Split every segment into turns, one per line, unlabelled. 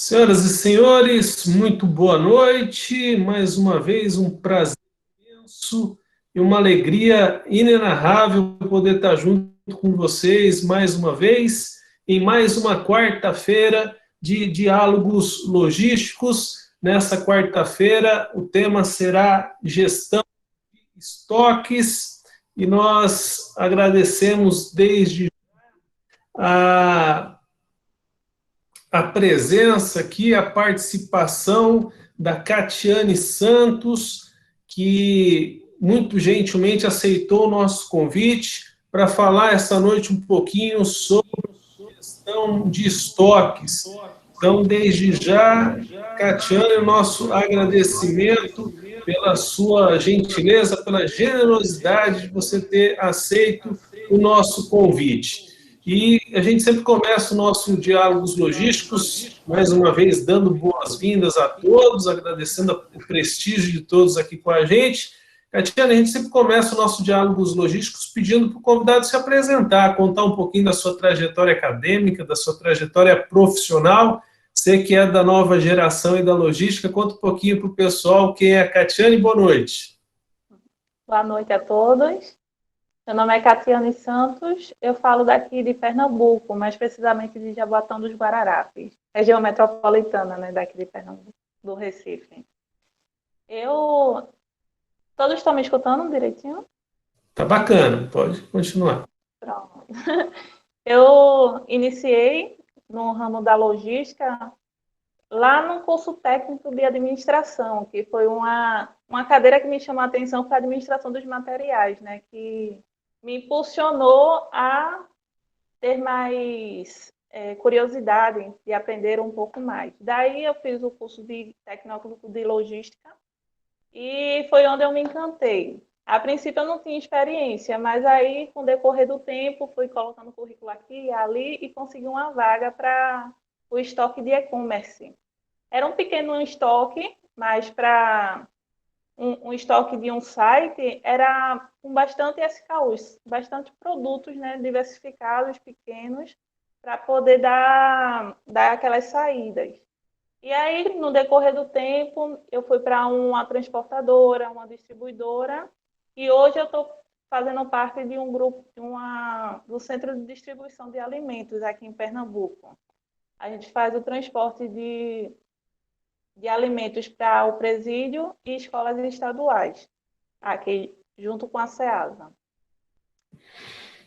Senhoras e senhores, muito boa noite. Mais uma vez, um prazer imenso e uma alegria inenarrável poder estar junto com vocês mais uma vez, em mais uma quarta-feira de diálogos logísticos. Nessa quarta-feira, o tema será gestão de estoques e nós agradecemos desde a presença aqui, a participação da Catiane Santos, que muito gentilmente aceitou o nosso convite para falar essa noite um pouquinho sobre gestão de estoques. Então, desde já, Catiane, o nosso agradecimento pela sua gentileza, pela generosidade de você ter aceito o nosso convite. E a gente sempre começa o nosso Diálogos Logísticos, mais uma vez, dando boas-vindas a todos, agradecendo o prestígio de todos aqui com a gente. Catiana, a gente sempre começa o nosso Diálogos Logísticos pedindo para o convidado se apresentar, contar um pouquinho da sua trajetória acadêmica, da sua trajetória profissional. Você que é da nova geração e da logística, conta um pouquinho para o pessoal quem é a Catiane. Boa noite.
Boa noite a todos. Meu nome é Catiane Santos, eu falo daqui de Pernambuco, mais precisamente de Jaboatão dos Guararapes, região metropolitana, né, daqui de Pernambuco, do Recife. Todos estão me escutando direitinho?
Tá bacana, pode continuar.
Pronto. Eu iniciei no ramo da logística lá no curso técnico de administração, que foi uma cadeira que me chamou a atenção para a administração dos materiais, né, que me impulsionou a ter mais curiosidade de aprender um pouco mais. Daí eu fiz o curso de técnico de logística e foi onde eu me encantei. A princípio eu não tinha experiência, mas aí, com o decorrer do tempo, fui colocando currículo aqui e ali e consegui uma vaga para o estoque de e-commerce. Era um pequeno estoque, mas para um estoque de um site era com bastante SKUs, bastante produtos, né, diversificados, pequenos, para poder dar aquelas saídas. E aí, no decorrer do tempo, eu fui para uma transportadora, uma distribuidora, e hoje eu estou fazendo parte de um grupo, do Centro de Distribuição de Alimentos aqui em Pernambuco. A gente faz o transporte de alimentos para o presídio e escolas estaduais, aqui junto com a SEASA.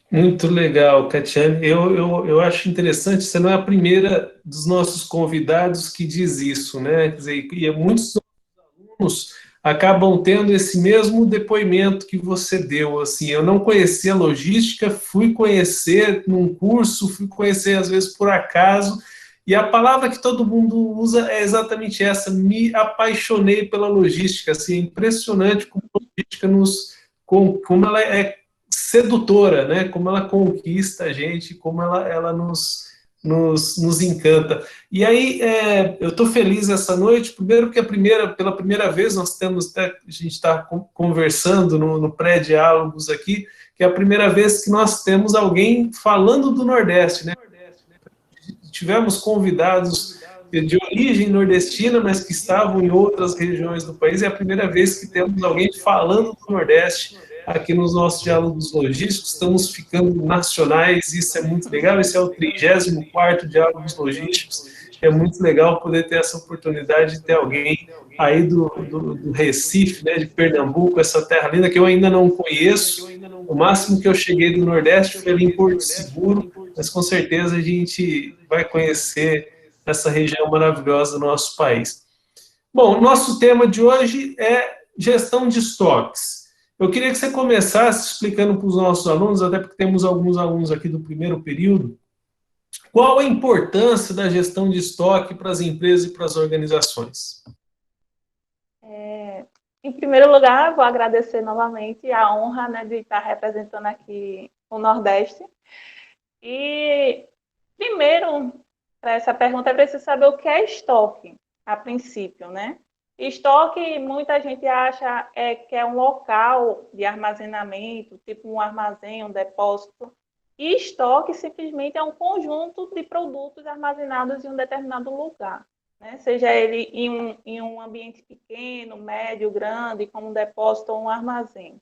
Muito legal, Catiane. Eu acho interessante, você não é a primeira dos nossos convidados que diz isso, né? Quer dizer, e muitos alunos acabam tendo esse mesmo depoimento que você deu. Assim, eu não conhecia logística, fui conhecer num curso, fui conhecer às vezes por acaso, e a palavra que todo mundo usa é exatamente essa: me apaixonei pela logística. Assim, é impressionante como a logística como ela é sedutora, né? Como ela conquista a gente, como ela nos encanta. E aí, eu estou feliz essa noite, primeiro porque pela primeira vez a gente está conversando no pré-diálogos aqui, que é a primeira vez que nós temos alguém falando do Nordeste, né? Tivemos convidados de origem nordestina, mas que estavam em outras regiões do país, é a primeira vez que temos alguém falando do Nordeste aqui nos nossos diálogos logísticos. Estamos ficando nacionais, isso é muito legal. Esse é o 34º Diálogos Logísticos. É muito legal poder ter essa oportunidade de ter alguém aí do Recife, né, de Pernambuco, essa terra linda que eu ainda não conheço. O máximo que eu cheguei do Nordeste foi ali em Porto Seguro, mas com certeza a gente vai conhecer essa região maravilhosa do nosso país. Bom, o nosso tema de hoje é gestão de estoques. Eu queria que você começasse explicando para os nossos alunos, até porque temos alguns alunos aqui do primeiro período, qual a importância da gestão de estoque para as empresas e para as organizações.
Em primeiro lugar, vou agradecer novamente a honra, né, de estar representando aqui o Nordeste. E, primeiro, para essa pergunta, é preciso saber o que é estoque, a princípio, né? Estoque, muita gente acha que é um local de armazenamento, tipo um armazém, um depósito. E estoque simplesmente é um conjunto de produtos armazenados em um determinado lugar. né? Seja ele em um ambiente pequeno, médio, grande, como um depósito ou um armazém.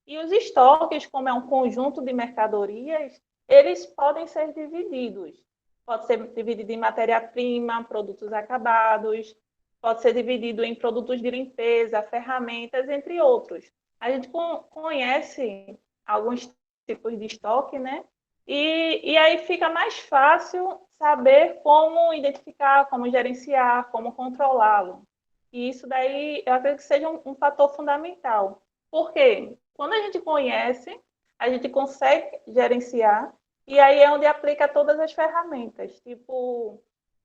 E os estoques, como é um conjunto de mercadorias, eles podem ser divididos. Pode ser dividido em matéria-prima, produtos acabados, pode ser dividido em produtos de limpeza, ferramentas, entre outros. A gente conhece alguns tipos de estoque, né? E aí fica mais fácil saber como identificar, como gerenciar, como controlá-lo. E isso daí eu acredito que seja um fator fundamental. Por quê? Quando a gente conhece, a gente consegue gerenciar, e aí é onde aplica todas as ferramentas, tipo,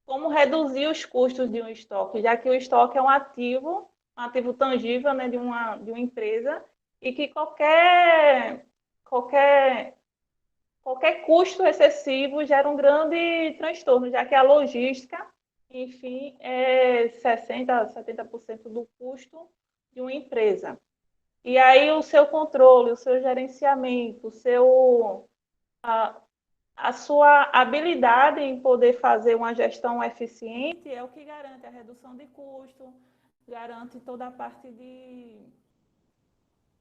como reduzir os custos de um estoque, já que o estoque é um ativo tangível, né, de uma empresa, e que qualquer, qualquer custo excessivo gera um grande transtorno, já que a logística, enfim, é 60%, 70% do custo de uma empresa. E aí o seu controle, o seu gerenciamento, a sua habilidade em poder fazer uma gestão eficiente é o que garante a redução de custo, garante toda a parte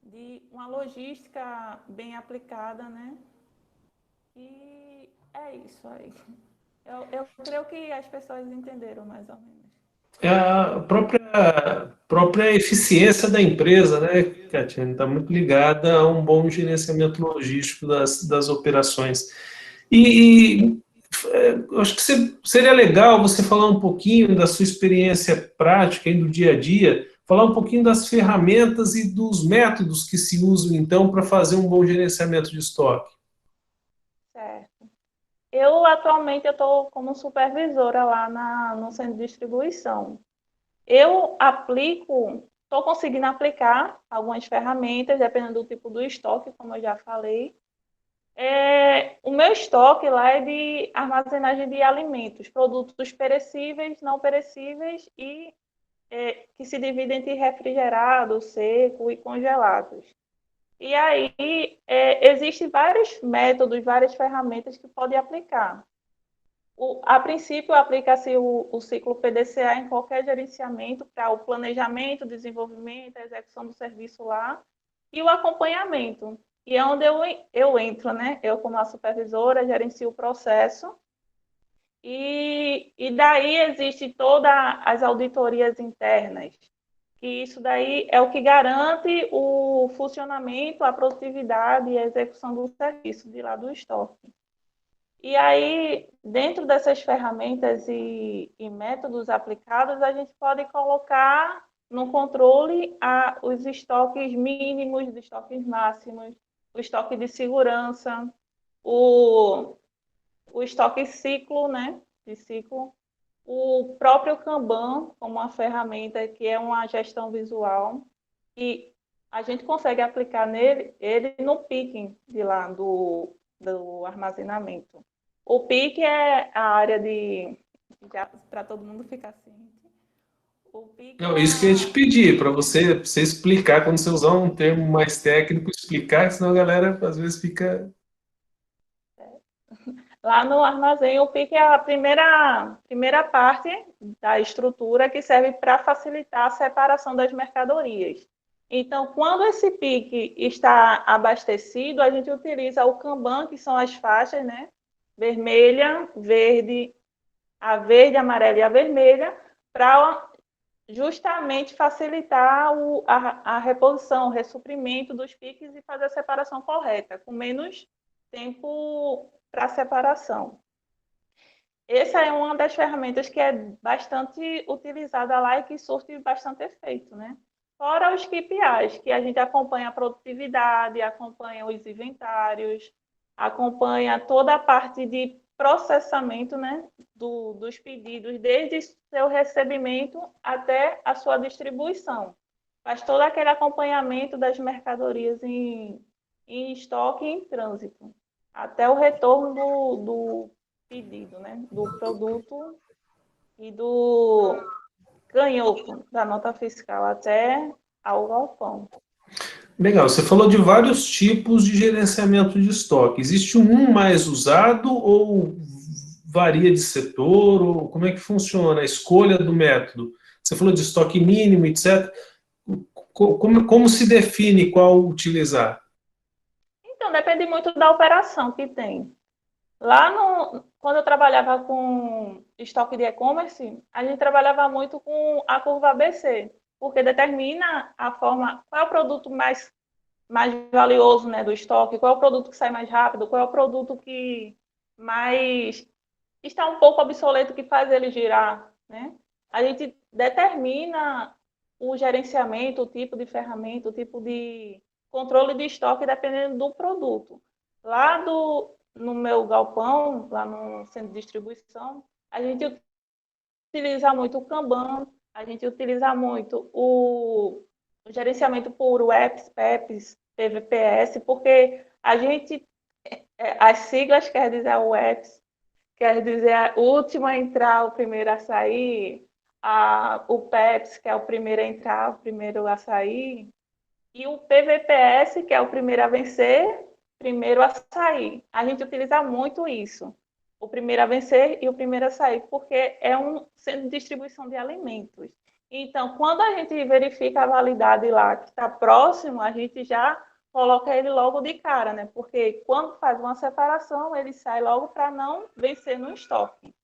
de uma logística bem aplicada, né? E é isso aí. Eu creio que as pessoas entenderam mais ou menos.
É a própria eficiência da empresa, né, Catiane? Está muito ligada a um bom gerenciamento logístico das operações. E eu acho que seria legal você falar um pouquinho da sua experiência prática aí do dia a dia, falar um pouquinho das ferramentas e dos métodos que se usam, então, para fazer um bom gerenciamento de estoque.
Certo. Eu atualmente estou como supervisora lá no centro de distribuição. Eu estou conseguindo aplicar algumas ferramentas, dependendo do tipo do estoque, como eu já falei. O meu estoque lá é de armazenagem de alimentos, produtos perecíveis, não perecíveis e que se dividem entre refrigerado, seco e congelados. E aí, existem vários métodos, várias ferramentas que podem aplicar. A princípio, aplica-se o ciclo PDCA em qualquer gerenciamento para o planejamento, desenvolvimento, a execução do serviço lá e o acompanhamento. E é onde eu entro, né? Eu, como a supervisora, gerencio o processo. E daí existe todas as auditorias internas, que isso daí é o que garante o funcionamento, a produtividade e a execução do serviço de lá do estoque. E aí, dentro dessas ferramentas e métodos aplicados, a gente pode colocar no controle os estoques mínimos, os estoques máximos, o estoque de segurança, o estoque ciclo, né? De ciclo, o próprio Kanban, como uma ferramenta que é uma gestão visual, e a gente consegue aplicar ele no picking de lá do armazenamento. O pick é a área para todo mundo ficar ciente. O pick
Não, isso que eu ia te pedir, para você explicar, quando você usar um termo mais técnico, explicar, senão a galera às vezes fica.
Lá no armazém, o pick é a primeira parte da estrutura que serve para facilitar a separação das mercadorias. Então, quando esse pique está abastecido, a gente utiliza o Kanban, que são as faixas, né? Vermelha, verde, a verde, a amarela e a vermelha, para justamente facilitar a reposição, o ressuprimento dos piques e fazer a separação correta, com menos tempo para separação. Essa é uma das ferramentas que é bastante utilizada lá e que surte bastante efeito, né? Fora os KPIs, que a gente acompanha a produtividade, acompanha os inventários, acompanha toda a parte de processamento, né, dos pedidos, desde seu recebimento até a sua distribuição. Faz todo aquele acompanhamento das mercadorias em estoque e em trânsito, até o retorno do pedido, né, do produto e do ganhoco da nota fiscal até ao galpão.
Legal, você falou de vários tipos de gerenciamento de estoque. Existe um mais usado ou varia de setor, ou como é que funciona a escolha do método? Você falou de estoque mínimo, etc. Como se define qual utilizar?
Então, depende muito da operação que tem. Lá quando eu trabalhava com estoque de e-commerce, a gente trabalhava muito com a curva ABC, porque determina a forma, qual é o produto mais valioso, né, do estoque, qual é o produto que sai mais rápido, qual é o produto que mais está um pouco obsoleto, que faz ele girar, né? A gente determina o gerenciamento, o tipo de ferramenta, o tipo de controle de estoque dependendo do produto. Lá no meu galpão, lá no centro de distribuição, a gente utiliza muito o Kanban, a gente utiliza muito o gerenciamento por WEPs, PEPs, PVPS, porque a gente, as siglas quer dizer o WEPs, quer dizer a última a entrar, o primeiro a sair, o PEPs, que é o primeiro a entrar, o primeiro a sair, e o PVPS, que é o primeiro a vencer, primeiro a sair. A gente utiliza muito isso, o primeiro a vencer e o primeiro a sair, porque é um centro de distribuição de alimentos. Então, quando a gente verifica a validade lá que está próximo, a gente já coloca ele logo de cara, né? Porque quando faz uma separação, ele sai logo para não vencer no estoque.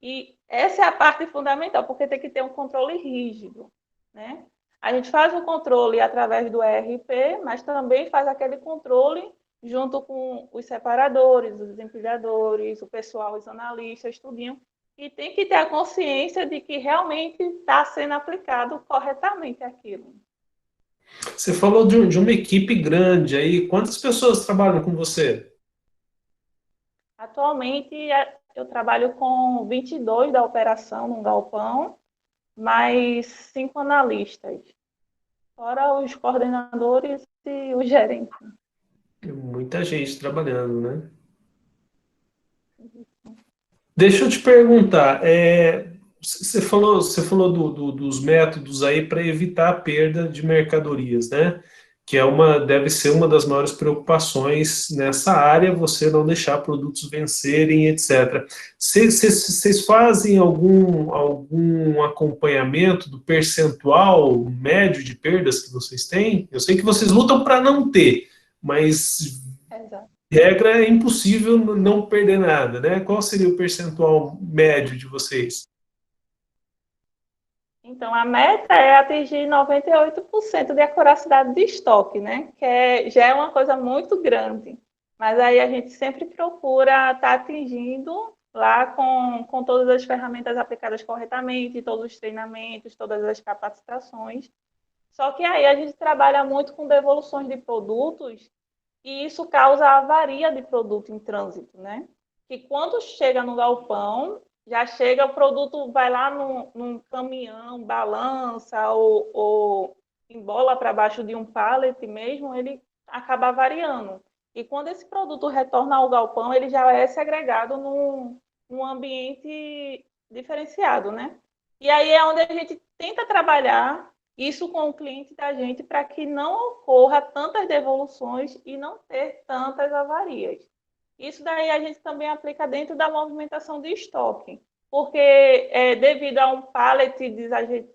E essa é a parte fundamental, porque tem que ter um controle rígido, né? A gente faz o controle através do ERP, mas também faz aquele controle junto com os separadores, os empilhadores, o pessoal, os analistas, tudinho. E tem que ter a consciência de que realmente está sendo aplicado corretamente aquilo.
Você falou de uma equipe grande aí. Quantas pessoas trabalham com você?
Atualmente, eu trabalho com 22 da operação no galpão, mais 5 analistas, fora os coordenadores e os gerentes.
Tem muita gente trabalhando, né? Deixa eu te perguntar, você falou dos métodos aí para evitar a perda de mercadorias, né? Que deve ser uma das maiores preocupações nessa área, você não deixar produtos vencerem, etc. Vocês fazem algum acompanhamento do percentual médio de perdas que vocês têm? Eu sei que vocês lutam para não ter, mas
Exato.
regra é impossível não perder nada, né? Qual seria o percentual médio de vocês?
Então, a meta é atingir 98% de acuracidade de estoque, né? Já é uma coisa muito grande. Mas aí a gente sempre procura estar atingindo lá com todas as ferramentas aplicadas corretamente, todos os treinamentos, todas as capacitações. Só que aí a gente trabalha muito com devoluções de produtos e isso causa avaria de produto em trânsito, né? Que quando chega no galpão, já chega, o produto vai lá num caminhão, balança ou embola para baixo de um pallet mesmo, ele acaba variando. E quando esse produto retorna ao galpão, ele já é segregado num ambiente diferenciado, né? E aí é onde a gente tenta trabalhar isso com o cliente da gente para que não ocorra tantas devoluções e não ter tantas avarias. Isso daí a gente também aplica dentro da movimentação de estoque, porque devido a um pallet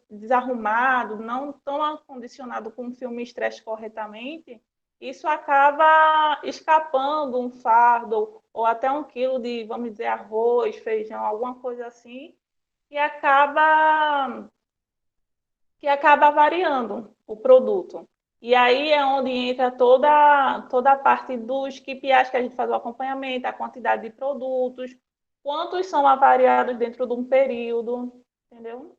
desarrumado, não tão acondicionado com o filme estresse corretamente, isso acaba escapando um fardo ou até 1 quilo de, vamos dizer, arroz, feijão, alguma coisa assim, e acaba variando o produto. E aí é onde entra toda a parte dos KPIs que a gente faz o acompanhamento, a quantidade de produtos, quantos são avariados dentro de um período, entendeu?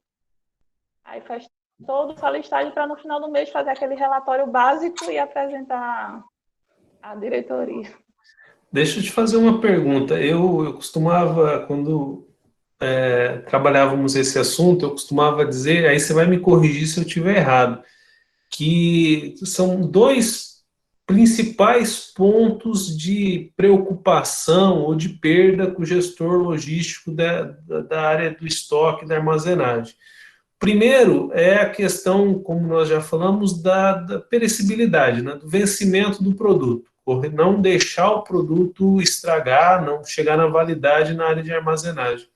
Aí faz toda essa listagem para no final do mês fazer aquele relatório básico e apresentar à diretoria.
Deixa eu te fazer uma pergunta. Eu costumava, quando trabalhávamos esse assunto, eu costumava dizer, aí você vai me corrigir se eu estiver errado, que são dois principais pontos de preocupação ou de perda com o gestor logístico da área do estoque, da armazenagem. Primeiro é a questão, como nós já falamos, da perecibilidade, né, do vencimento do produto. não deixar o produto estragar, não chegar na validade na área de armazenagem.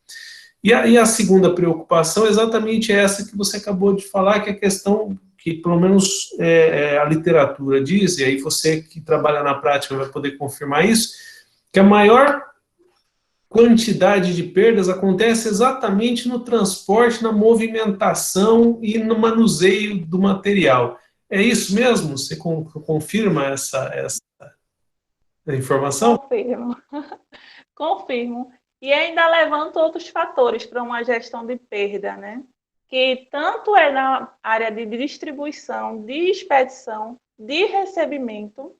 E a segunda preocupação é exatamente essa que você acabou de falar, que é a questão que, pelo menos, a literatura diz, e aí você que trabalha na prática vai poder confirmar isso, que a maior quantidade de perdas acontece exatamente no transporte, na movimentação e no manuseio do material. É isso mesmo? Você confirma essa informação?
Confirmo, confirmo. E ainda levanto outros fatores para uma gestão de perda, né? Que tanto é na área de distribuição, de expedição, de recebimento.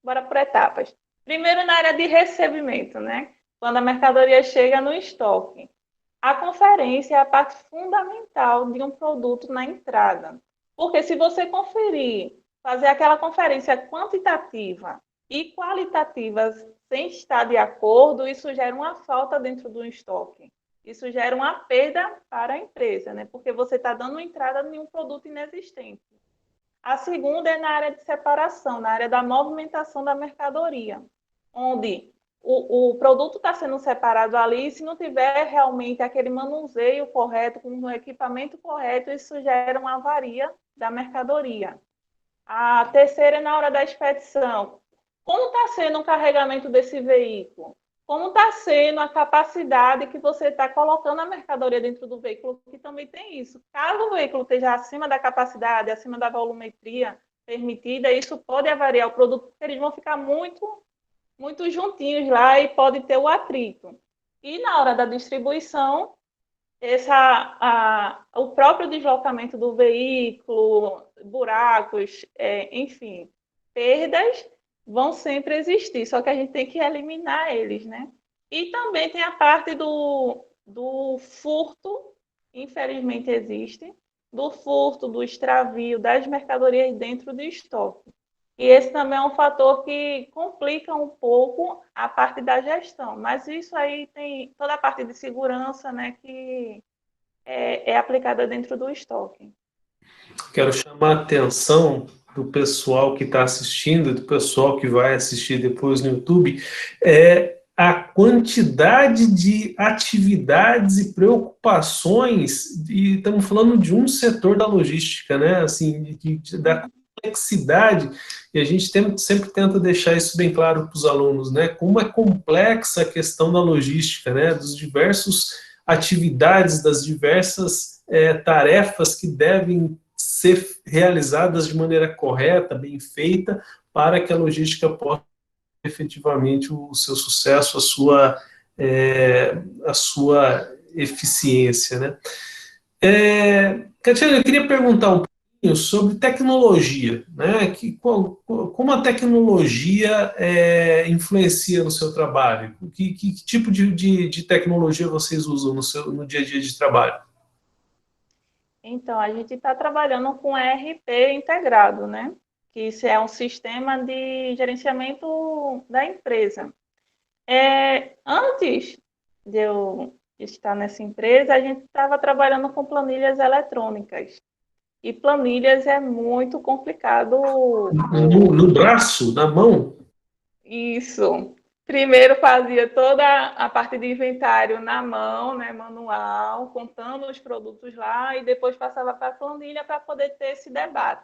Bora por etapas. Primeiro, na área de recebimento, né? Quando a mercadoria chega no estoque. A conferência é a parte fundamental de um produto na entrada. Porque se você conferir, fazer aquela conferência quantitativa e qualitativa sem estar de acordo, isso gera uma falta dentro do estoque. Isso gera uma perda para a empresa, né? Porque você está dando entrada em um produto inexistente. A segunda é na área de separação, na área da movimentação da mercadoria, onde o produto está sendo separado ali, e se não tiver realmente aquele manuseio correto, com o equipamento correto, isso gera uma avaria da mercadoria. A terceira é na hora da expedição. Como está sendo o carregamento desse veículo? Como está sendo a capacidade que você está colocando a mercadoria dentro do veículo, que também tem isso. Caso o veículo esteja acima da capacidade, acima da volumetria permitida, isso pode avariar o produto, porque eles vão ficar muito juntinhos lá e pode ter o atrito. E na hora da distribuição, o próprio deslocamento do veículo, buracos, enfim, perdas vão sempre existir, só que a gente tem que eliminar eles, né? E também tem a parte do furto, infelizmente existe, do furto, do extravio das mercadorias dentro do estoque. E esse também é um fator que complica um pouco a parte da gestão, mas isso aí tem toda a parte de segurança, né, que é aplicada dentro do estoque.
Quero chamar a atenção do pessoal que está assistindo, do pessoal que vai assistir depois no YouTube, a quantidade de atividades e preocupações, e estamos falando de um setor da logística, né? Assim, da complexidade, e a gente sempre tenta deixar isso bem claro para os alunos, né? Como é complexa a questão da logística, né? Dos diversos atividades, das diversas tarefas que devem ser realizadas de maneira correta, bem feita, para que a logística possa efetivamente o seu sucesso, a sua eficiência, né? Catiana, eu queria perguntar um pouquinho sobre tecnologia, né? Como a tecnologia influencia no seu trabalho? Que tipo de tecnologia vocês usam no dia a dia de trabalho?
Então, a gente está trabalhando com ERP integrado, né? Que isso é um sistema de gerenciamento da empresa. Antes de eu estar nessa empresa, a gente estava trabalhando com planilhas eletrônicas. E planilhas é muito complicado.
No braço, na mão?
Isso. Primeiro fazia toda a parte de inventário na mão, né, manual, contando os produtos lá, e depois passava para a planilha para poder ter esse debate,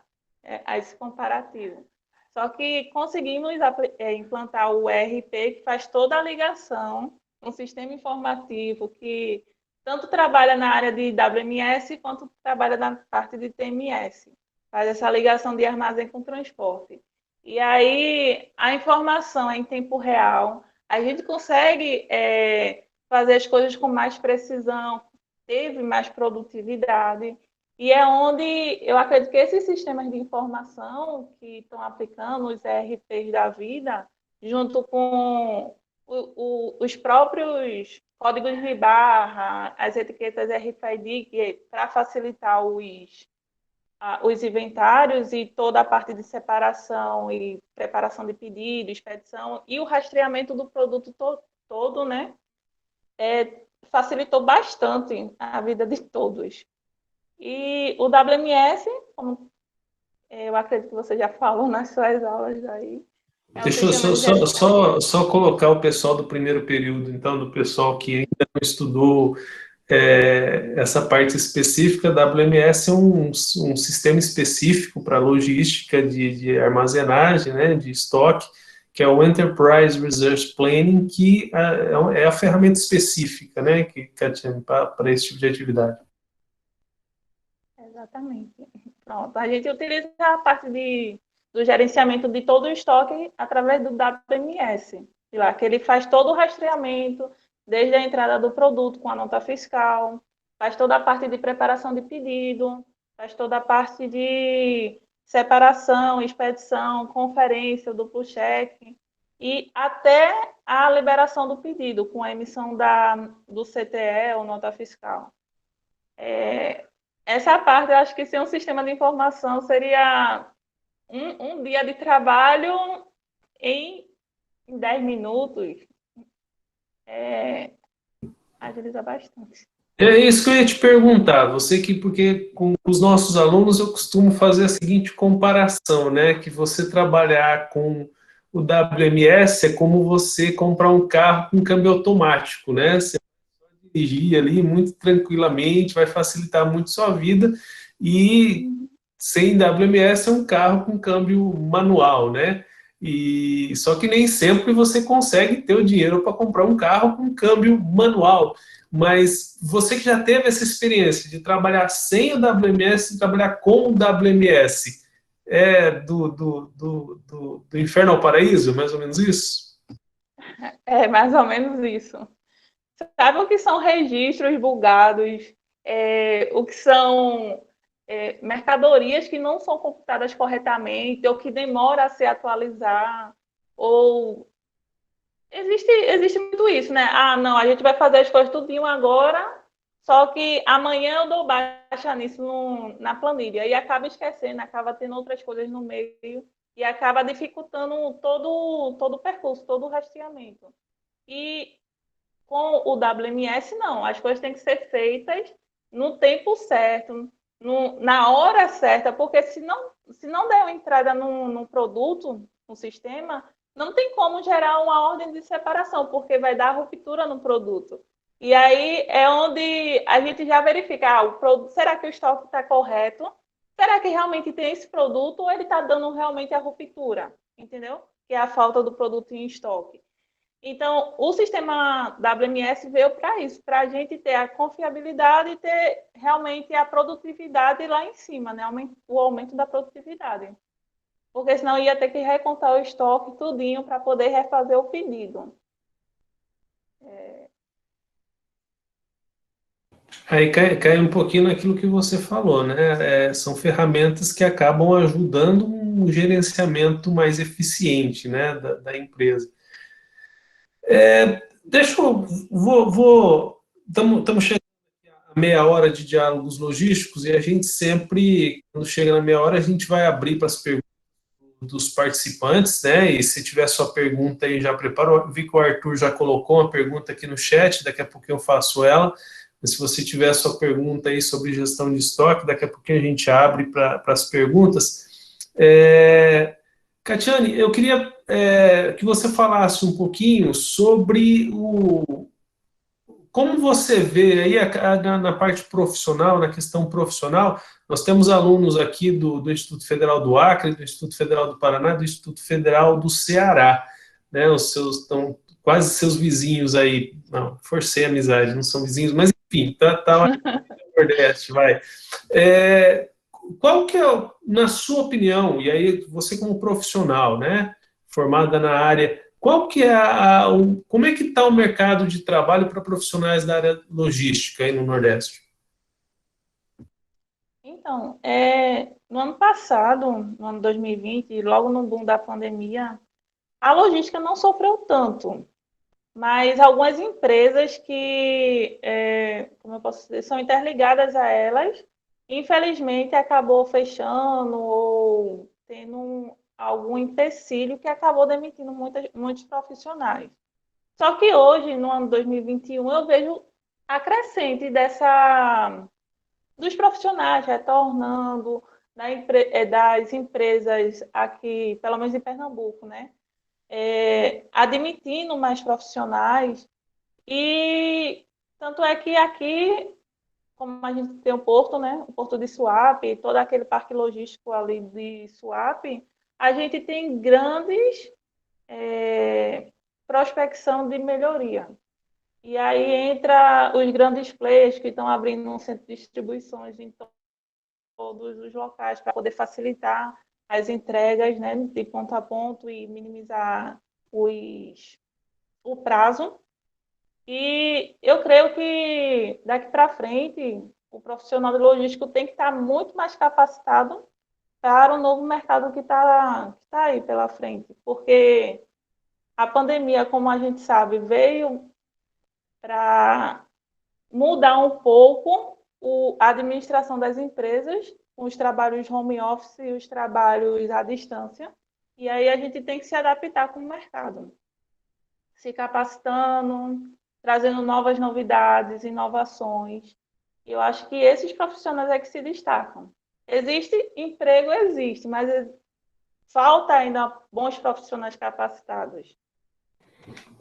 esse comparativo. Só que conseguimos implantar o ERP, que faz toda a ligação, um sistema informativo que tanto trabalha na área de WMS quanto trabalha na parte de TMS. Faz essa ligação de armazém com transporte. E aí a informação é em tempo real, a gente consegue fazer as coisas com mais precisão, teve mais produtividade, e é onde eu acredito que esses sistemas de informação que estão aplicando, os ERPs da vida, junto com os próprios códigos de barra, as etiquetas RFID, para facilitar os inventários e toda a parte de separação e preparação de pedido, expedição e o rastreamento do produto todo, né? Facilitou bastante a vida de todos. E o WMS, como eu acredito que você já falou nas suas aulas aí, É um
Deixa eu
sistema
só,
de
só,
gerenciamento.
só colocar o pessoal do primeiro período, então, do pessoal que ainda não estudou essa parte específica. WMS é um sistema específico para logística de armazenagem, né, de estoque, que é o Enterprise Resource Planning, que é a ferramenta específica, né, que para esse tipo de atividade.
Exatamente. Pronto. A gente utiliza a parte do gerenciamento de todo o estoque através do WMS. E lá que ele faz todo o rastreamento, desde a entrada do produto com a nota fiscal, faz toda a parte de preparação de pedido, faz toda a parte de separação, expedição, conferência, duplo cheque, e até a liberação do pedido, com a emissão do CTE ou nota fiscal. Essa parte, eu acho que sem um sistema de informação seria um dia de trabalho em 10 minutos. Agiliza bastante.
É isso que eu ia te perguntar, porque com os nossos alunos eu costumo fazer a seguinte comparação, né? Que você trabalhar com o WMS é como você comprar um carro com câmbio automático, né? Você vai dirigir ali muito tranquilamente, vai facilitar muito sua vida, e sem WMS é um carro com câmbio manual, né? E só que nem sempre você consegue ter o dinheiro para comprar um carro com câmbio manual. Mas você que já teve essa experiência de trabalhar sem o WMS e trabalhar com o WMS, é do inferno ao paraíso, mais ou menos isso?
É mais ou menos isso. Sabe o que são registros bugados? O que são mercadorias que não são computadas corretamente, ou que demora a se atualizar, ou existe muito isso, né? Ah, não, a gente vai fazer as coisas tudinho agora, só que amanhã eu dou baixa nisso na planilha. E acaba esquecendo, acaba tendo outras coisas no meio e acaba dificultando todo o percurso, todo o rastreamento. E com o WMS, não. As coisas têm que ser feitas no tempo certo, na hora certa, porque se não der uma entrada no produto, no sistema, não tem como gerar uma ordem de separação, porque vai dar ruptura no produto. E aí é onde a gente já verifica, será que o estoque está correto? Será que realmente tem esse produto ou ele está dando realmente a ruptura? Entendeu? Que é a falta do produto em estoque. Então, o sistema WMS veio para isso, para a gente ter a confiabilidade e ter realmente a produtividade lá em cima, né? O aumento da produtividade. Porque senão ia ter que recontar o estoque tudinho para poder refazer o pedido.
Aí cai um pouquinho naquilo que você falou, né? São ferramentas que acabam ajudando um gerenciamento mais eficiente, né, da empresa. Deixa eu, estamos chegando a meia hora de diálogos logísticos, e a gente sempre, quando chega na meia hora, a gente vai abrir para as perguntas dos participantes, né? E se tiver sua pergunta aí, já preparou. Eu vi que o Arthur já colocou uma pergunta aqui no chat, daqui a pouquinho eu faço ela. Mas se você tiver sua pergunta aí sobre gestão de estoque, daqui a pouquinho a gente abre para as perguntas. Catiane, eu queria que você falasse um pouquinho sobre como você vê aí na parte profissional, na questão profissional. Nós temos alunos aqui do Instituto Federal do Acre, do Instituto Federal do Paraná, do Instituto Federal do Ceará, né? Os seus estão quase seus vizinhos aí. Não, forcei a amizade, não são vizinhos, mas enfim, tá lá no Nordeste, vai. Qual que é, na sua opinião, e aí você como profissional, né, formada na área, qual que é como é que está o mercado de trabalho para profissionais da área logística aí no Nordeste?
Então, no ano passado, no ano 2020, logo no boom da pandemia, a logística não sofreu tanto. Mas algumas empresas que, como eu posso dizer, são interligadas a elas, infelizmente acabou fechando ou tendo algum empecilho que acabou demitindo muitos profissionais. Só que hoje, no ano 2021, eu vejo a crescente dos profissionais retornando das empresas aqui, pelo menos em Pernambuco, né? admitindo mais profissionais. E tanto é que aqui, como a gente tem o porto, né, o porto de Suape, todo aquele parque logístico ali de Suape, a gente tem grandes prospecção de melhoria. E aí entra os grandes players que estão abrindo um centro de distribuições em todos os locais para poder facilitar as entregas, né, de ponto a ponto e minimizar o prazo. E eu creio que daqui para frente o profissional de logístico tem que estar muito mais capacitado para o novo mercado que tá aí pela frente, porque a pandemia, como a gente sabe, veio para mudar um pouco a administração das empresas, com os trabalhos home office e os trabalhos à distância. E aí a gente tem que se adaptar com o mercado, se capacitando, trazendo novas novidades, inovações. Eu acho que esses profissionais é que se destacam. Existe emprego, existe, mas falta ainda bons profissionais capacitados.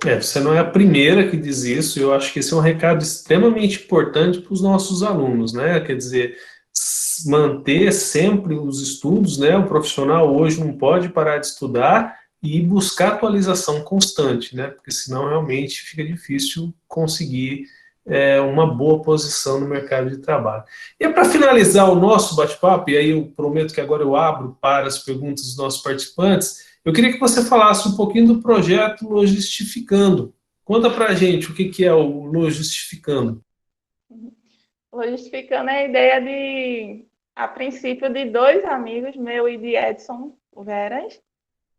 Você não é a primeira que diz isso, e eu acho que esse é um recado extremamente importante para os nossos alunos, né? Quer dizer, manter sempre os estudos, né? O profissional hoje não pode parar de estudar e buscar atualização constante, né? Porque senão realmente fica difícil conseguir uma boa posição no mercado de trabalho. E para finalizar o nosso bate-papo, e aí eu prometo que agora eu abro para as perguntas dos nossos participantes, eu queria que você falasse um pouquinho do projeto Logistificando. Conta para a gente o que é o Logistificando.
Logistificando é a ideia a princípio, de dois amigos, meu e de Edson Veras,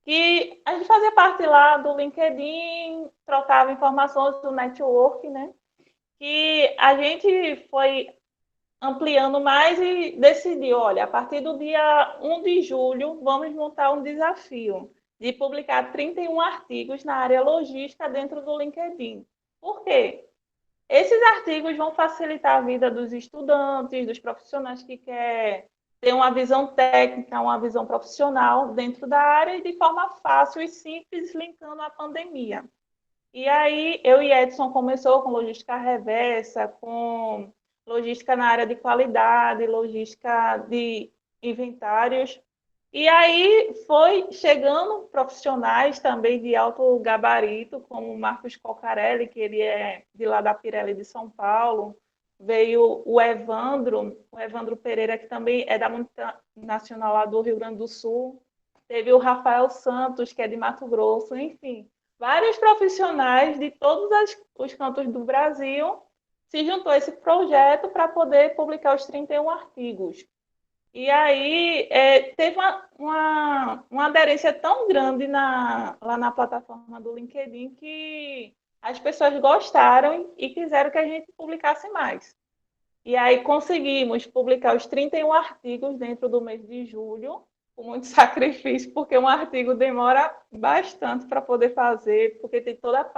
que a gente fazia parte lá do LinkedIn, trocava informações do network, né? Que a gente foi ampliando mais e decidiu, olha, a partir do dia 1 de julho, vamos montar um desafio de publicar 31 artigos na área logística dentro do LinkedIn. Por quê? Esses artigos vão facilitar a vida dos estudantes, dos profissionais que querem ter uma visão técnica, uma visão profissional dentro da área e de forma fácil e simples, linkando a pandemia. E aí, eu e Edson começou com logística reversa, com logística na área de qualidade, logística de inventários. E aí foi chegando profissionais também de alto gabarito, como o Marcos Cocarelli, que ele é de lá da Pirelli de São Paulo. Veio o Evandro Pereira, que também é da multinacional lá do Rio Grande do Sul. Teve o Rafael Santos, que é de Mato Grosso, enfim. Vários profissionais de todos os cantos do Brasil se juntou a esse projeto para poder publicar os 31 artigos. E aí teve uma aderência tão grande lá na plataforma do LinkedIn que as pessoas gostaram e quiseram que a gente publicasse mais. E aí conseguimos publicar os 31 artigos dentro do mês de julho, com muito sacrifício, porque um artigo demora bastante para poder fazer, porque tem toda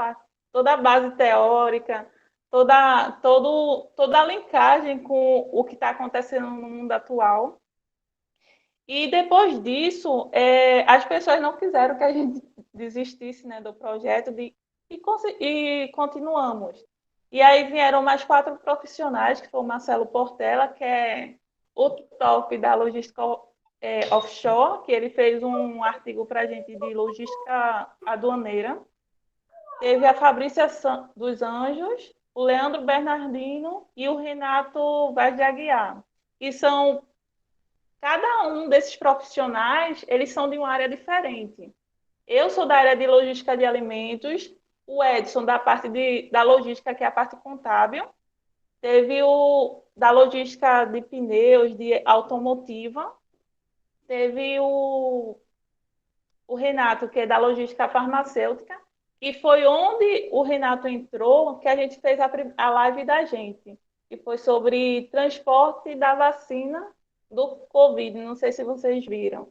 a base teórica, toda a linkagem com o que está acontecendo no mundo atual. E depois disso, as pessoas não quiseram que a gente desistisse, né, do projeto e continuamos. E aí vieram mais 4 profissionais, que foi o Marcelo Portela, que é o top da logística offshore, que ele fez um artigo para a gente de logística aduaneira. Teve a Fabrícia dos Anjos, o Leandro Bernardino e o Renato Vaz de Aguiar, que são cada um desses profissionais, eles são de uma área diferente. Eu sou da área de logística de alimentos, o Edson da parte da logística, que é a parte contábil. Teve o da logística de pneus, de automotiva. Teve o Renato, que é da logística farmacêutica. E foi onde o Renato entrou que a gente fez a live da gente, que foi sobre transporte da vacina do Covid, não sei se vocês viram,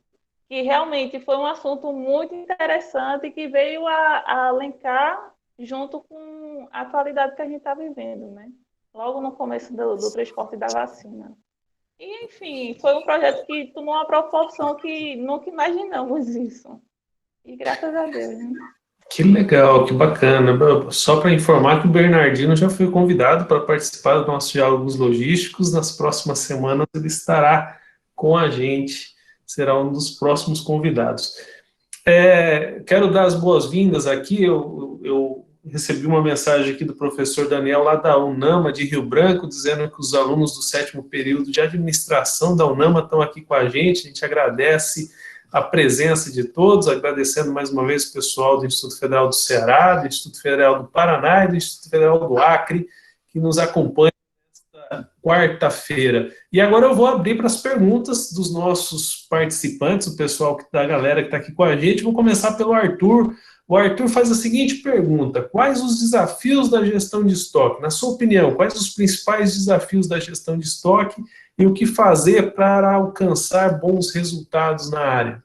que realmente foi um assunto muito interessante que veio a linkar junto com a atualidade que a gente está vivendo, né? Logo no começo do transporte da vacina. E, enfim, foi um projeto que tomou uma proporção que nunca imaginamos isso. E graças a Deus, né?
Que legal, que bacana. Só para informar que o Bernardino já foi convidado para participar dos nossos diálogos logísticos. Nas próximas semanas ele estará com a gente, será um dos próximos convidados. Quero dar as boas-vindas aqui. Eu recebi uma mensagem aqui do professor Daniel, lá da UNAMA de Rio Branco, dizendo que os alunos do 7º período de administração da UNAMA estão aqui com a gente. A gente agradece a presença de todos, agradecendo mais uma vez o pessoal do Instituto Federal do Ceará, do Instituto Federal do Paraná e do Instituto Federal do Acre, que nos acompanham nesta quarta-feira. E agora eu vou abrir para as perguntas dos nossos participantes, o pessoal da galera que está aqui com a gente. Vou começar pelo Arthur. O Arthur faz a seguinte pergunta: quais os desafios da gestão de estoque? Na sua opinião, quais os principais desafios da gestão de estoque e o que fazer para alcançar bons resultados na área?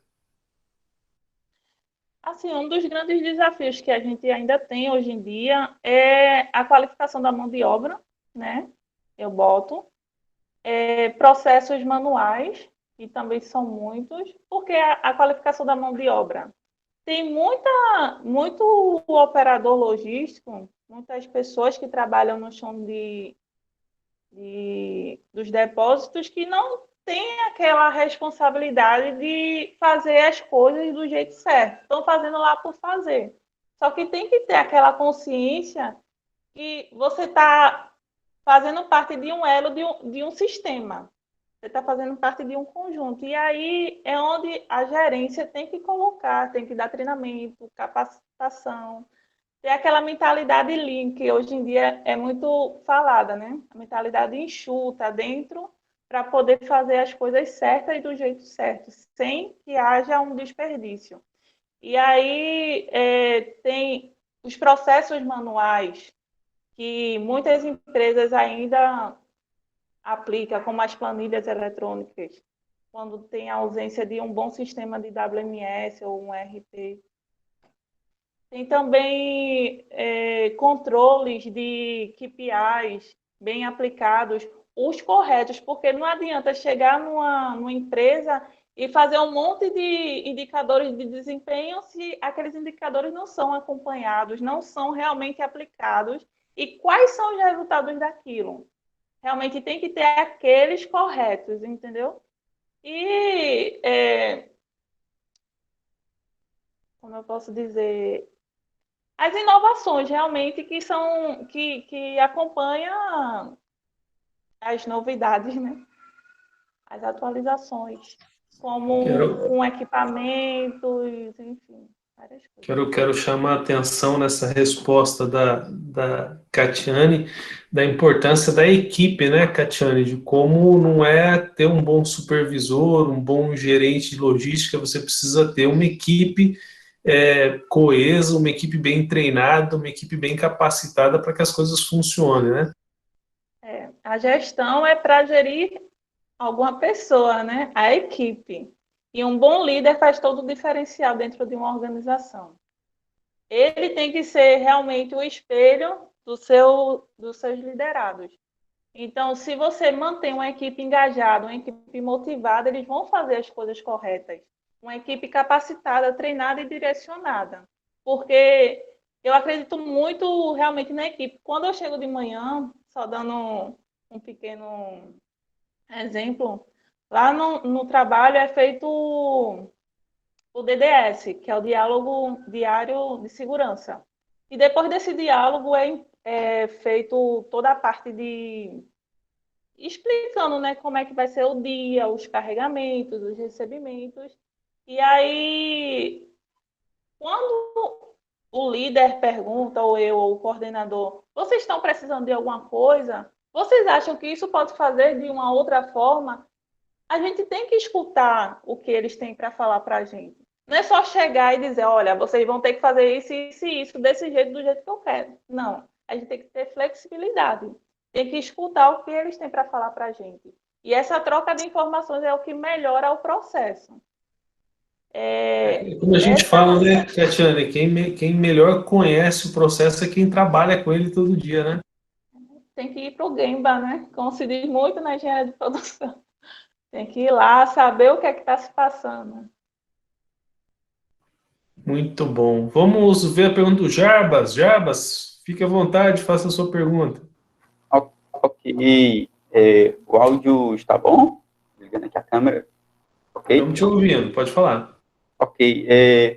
Assim, um dos grandes desafios que a gente ainda tem hoje em dia é a qualificação da mão de obra, né? Eu boto. Processos manuais, que também são muitos, porque a qualificação da mão de obra. Tem muito operador logístico, muitas pessoas que trabalham no chão dos depósitos que não têm aquela responsabilidade de fazer as coisas do jeito certo. Estão fazendo lá por fazer. Só que tem que ter aquela consciência que você está fazendo parte de um elo de um sistema. Você está fazendo parte de um conjunto. E aí é onde a gerência tem que colocar, tem que dar treinamento, capacitação, ter aquela mentalidade lean, que hoje em dia é muito falada, né? A mentalidade enxuta dentro para poder fazer as coisas certas e do jeito certo, sem que haja um desperdício. E aí tem os processos manuais, que muitas empresas ainda aplicam, como as planilhas eletrônicas, quando tem a ausência de um bom sistema de WMS ou um ERP. Tem também controles de KPIs bem aplicados, os corretos, porque não adianta chegar numa empresa e fazer um monte de indicadores de desempenho se aqueles indicadores não são acompanhados, não são realmente aplicados. E quais são os resultados daquilo? Realmente tem que ter aqueles corretos, entendeu? E, como eu posso dizer, as inovações realmente que acompanham as novidades, né? As atualizações, como
Quero,
com equipamentos, enfim, várias coisas.
quero chamar a atenção nessa resposta da Catiane, da importância da equipe, né, Catiane, de como não é ter um bom supervisor, um bom gerente de logística, você precisa ter uma equipe coesa, uma equipe bem treinada, uma equipe bem capacitada para que as coisas funcionem, né?
A gestão é para gerir alguma pessoa, né? A equipe. E um bom líder faz todo o diferencial dentro de uma organização. Ele tem que ser realmente o espelho dos seus liderados. Então, se você mantém uma equipe engajada, uma equipe motivada, eles vão fazer as coisas corretas. Uma equipe capacitada, treinada e direcionada. Porque eu acredito muito realmente na equipe. Quando eu chego de manhã, só dando um pequeno exemplo, lá no trabalho é feito o DDS, que é o Diálogo Diário de Segurança. E depois desse diálogo é feito toda a parte de explicando, né, como é que vai ser o dia, os carregamentos, os recebimentos. E aí, quando o líder pergunta, ou eu, ou o coordenador, vocês estão precisando de alguma coisa? Vocês acham que isso pode fazer de uma outra forma? A gente tem que escutar o que eles têm para falar para a gente. Não é só chegar e dizer, olha, vocês vão ter que fazer isso, isso e isso, desse jeito, do jeito que eu quero. Não. A gente tem que ter flexibilidade. Tem que escutar o que eles têm para falar para a gente. E essa troca de informações é o que melhora o processo.
Como a gente fala, né, Tatiana, quem melhor conhece o processo é quem trabalha com ele todo dia, né?
Tem que ir para o Gemba, né? Como se diz muito na engenharia de produção. Tem que ir lá, saber o que é que está se passando.
Muito bom. Vamos ver a pergunta do Jarbas. Jarbas, fique à vontade, faça a sua pergunta.
Ok. O áudio está bom? Ligando aqui a câmera. Ok?
Estamos te ouvindo, pode falar.
Ok.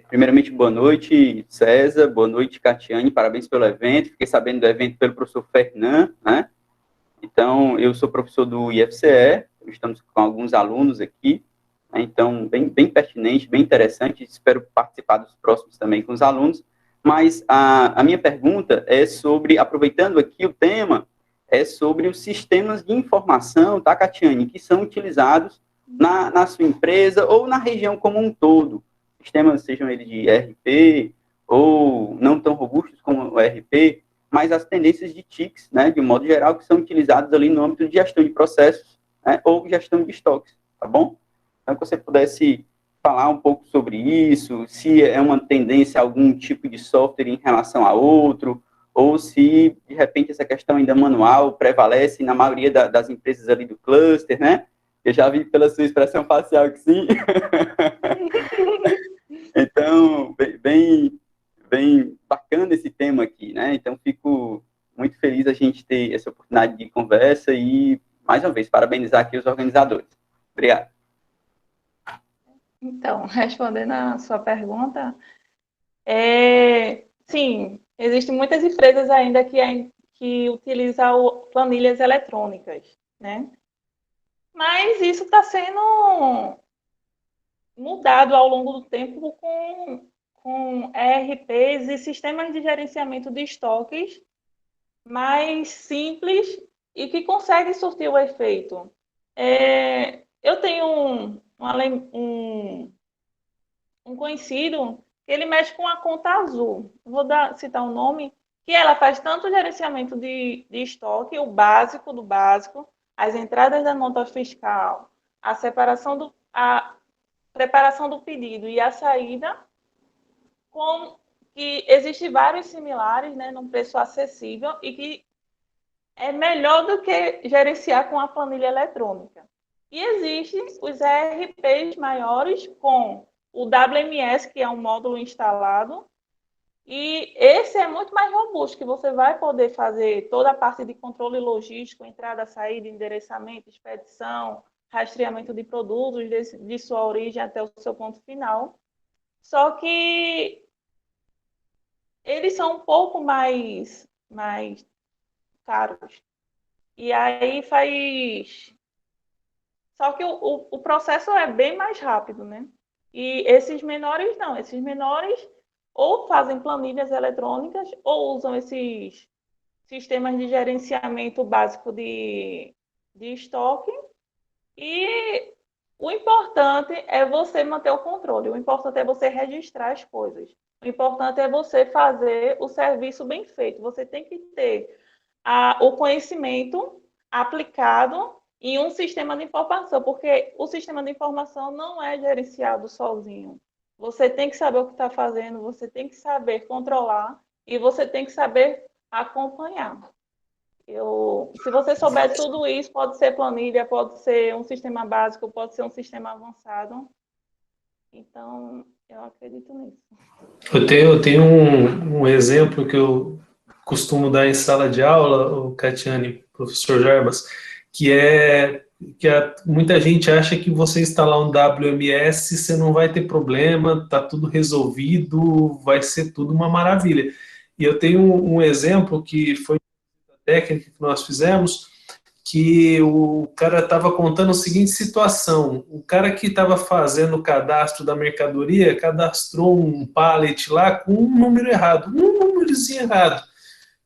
Primeiramente, boa noite, César. Boa noite, Catiane. Parabéns pelo evento. Fiquei sabendo do evento pelo professor Fernand, né? Então, eu sou professor do IFCE. Estamos com alguns alunos aqui. Né? Então, bem pertinente, bem interessante. Espero participar dos próximos também com os alunos. Mas a minha pergunta é sobre, aproveitando aqui o tema, é sobre os sistemas de informação, tá, Catiane, que são utilizados na sua empresa ou na região como um todo. Sistemas, sejam eles de ERP ou não tão robustos como o ERP, mas as tendências de TICs, né, de um modo geral, que são utilizadas ali no âmbito de gestão de processos, né, ou gestão de estoques, tá bom? Então, que você pudesse falar um pouco sobre isso, se é uma tendência a algum tipo de software em relação a outro, ou se, de repente, essa questão ainda manual prevalece na maioria das empresas ali do cluster, né? Eu já vi pela sua expressão facial que sim. Então, bem bacana esse tema aqui, né? Então, fico muito feliz a gente ter essa oportunidade de conversa e, mais uma vez, parabenizar aqui os organizadores. Obrigado.
Então, respondendo a sua pergunta, sim, existem muitas empresas ainda que utilizam planilhas eletrônicas, né? Mas isso está sendo mudado ao longo do tempo com ERPs e sistemas de gerenciamento de estoques mais simples e que conseguem surtir o efeito. Eu tenho um conhecido que ele mexe com a conta azul. Citar um nome, que ela faz tanto o gerenciamento de estoque, o básico do básico, as entradas da nota fiscal, a preparação do pedido e a saída, com que existem vários similares, né, num preço acessível e que é melhor do que gerenciar com a planilha eletrônica. E existem os ERPs maiores com o WMS, que é um módulo instalado, e esse é muito mais robusto, que você vai poder fazer toda a parte de controle logístico, entrada, saída, endereçamento, expedição, rastreamento de produtos, de sua origem até o seu ponto final. Só que eles são um pouco mais caros. E aí faz... Só que o processo é bem mais rápido, né? E esses menores não. Esses menores ou fazem planilhas eletrônicas ou usam esses sistemas de gerenciamento básico de estoque. E o importante é você manter o controle. O importante é você registrar as coisas. O importante é você fazer o serviço bem feito. Você tem que ter o conhecimento aplicado em um sistema de informação, porque o sistema de informação não é gerenciado sozinho. Você tem que saber o que está fazendo, você tem que saber controlar e você tem que saber acompanhar. Se você souber tudo isso, pode ser planilha, pode ser um sistema básico, pode ser um sistema avançado. Então, eu acredito nisso.
Eu tenho um exemplo que eu costumo dar em sala de aula, o Catiane, professor Jarbas, que é que muita gente acha que você instalar um WMS, você não vai ter problema, tá tudo resolvido, vai ser tudo uma maravilha. E eu tenho um exemplo que foi uma técnica que nós fizemos, que o cara estava contando a seguinte situação: o cara que estava fazendo o cadastro da mercadoria cadastrou um pallet lá com um número errado, um númerozinho errado,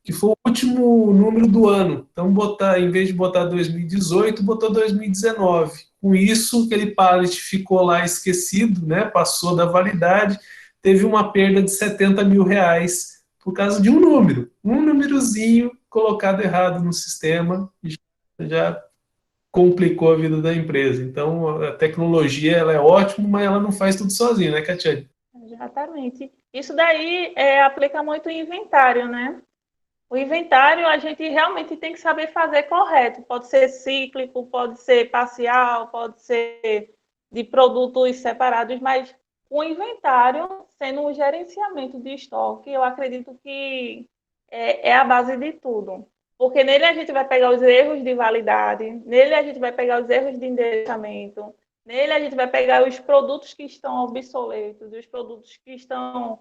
que foi o último número do ano. Então, em vez de botar 2018, botou 2019. Com isso, aquele pallet ficou lá esquecido, né? Passou da validade, teve uma perda de R$ 70.000 por causa de um númerozinho colocado errado no sistema, já complicou a vida da empresa. Então, a tecnologia ela é ótima, mas ela não faz tudo sozinha, né, Catiane?
Exatamente. Isso daí aplica muito em inventário, né? O inventário a gente realmente tem que saber fazer correto. Pode ser cíclico, pode ser parcial, pode ser de produtos separados, mas o inventário sendo um gerenciamento de estoque, eu acredito que é a base de tudo. Porque nele a gente vai pegar os erros de validade, nele a gente vai pegar os erros de endereçamento, nele a gente vai pegar os produtos que estão obsoletos, os produtos que estão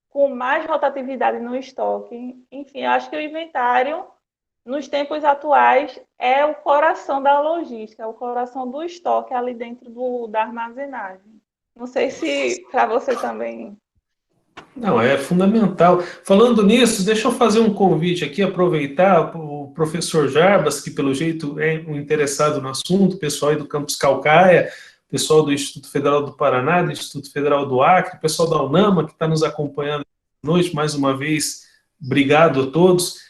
com mais rotatividade no estoque. Enfim, eu acho que o inventário, nos tempos atuais, é o coração da logística, é o coração do estoque ali dentro da armazenagem. Não sei se para você também.
Não, é fundamental. Falando nisso, deixa eu fazer um convite aqui, aproveitar o professor Jarbas, que pelo jeito é um interessado no assunto, o pessoal aí do Campus Caucaia, pessoal do Instituto Federal do Paraná, do Instituto Federal do Acre, pessoal da UNAMA, que está nos acompanhando esta noite, mais uma vez, obrigado a todos.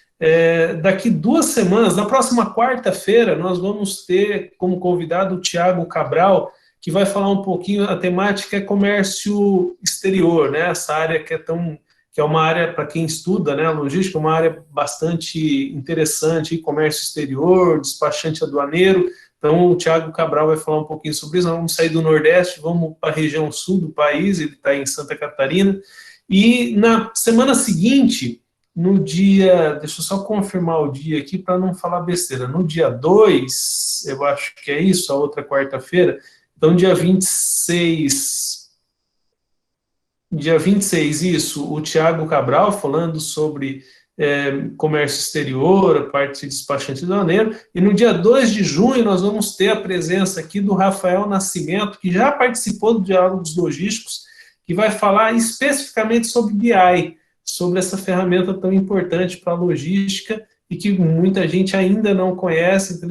Daqui 2 semanas, na próxima quarta-feira, nós vamos ter como convidado o Tiago Cabral, que vai falar um pouquinho, a temática é comércio exterior, né? Essa área que é uma área para quem estuda, né? A logística é uma área bastante interessante, comércio exterior, despachante aduaneiro. Então, o Tiago Cabral vai falar um pouquinho sobre isso. Nós vamos sair do Nordeste, vamos para a região sul do país, ele está em Santa Catarina. E na semana seguinte, no dia, deixa eu só confirmar o dia aqui para não falar besteira, no dia 2, eu acho que é isso, a outra quarta-feira, então dia 26, isso, o Tiago Cabral falando sobre comércio exterior, a parte de despachante aduaneiro, e no dia 2 de junho nós vamos ter a presença aqui do Rafael Nascimento, que já participou do Diálogos Logísticos, que vai falar especificamente sobre BI, sobre essa ferramenta tão importante para a logística e que muita gente ainda não conhece, então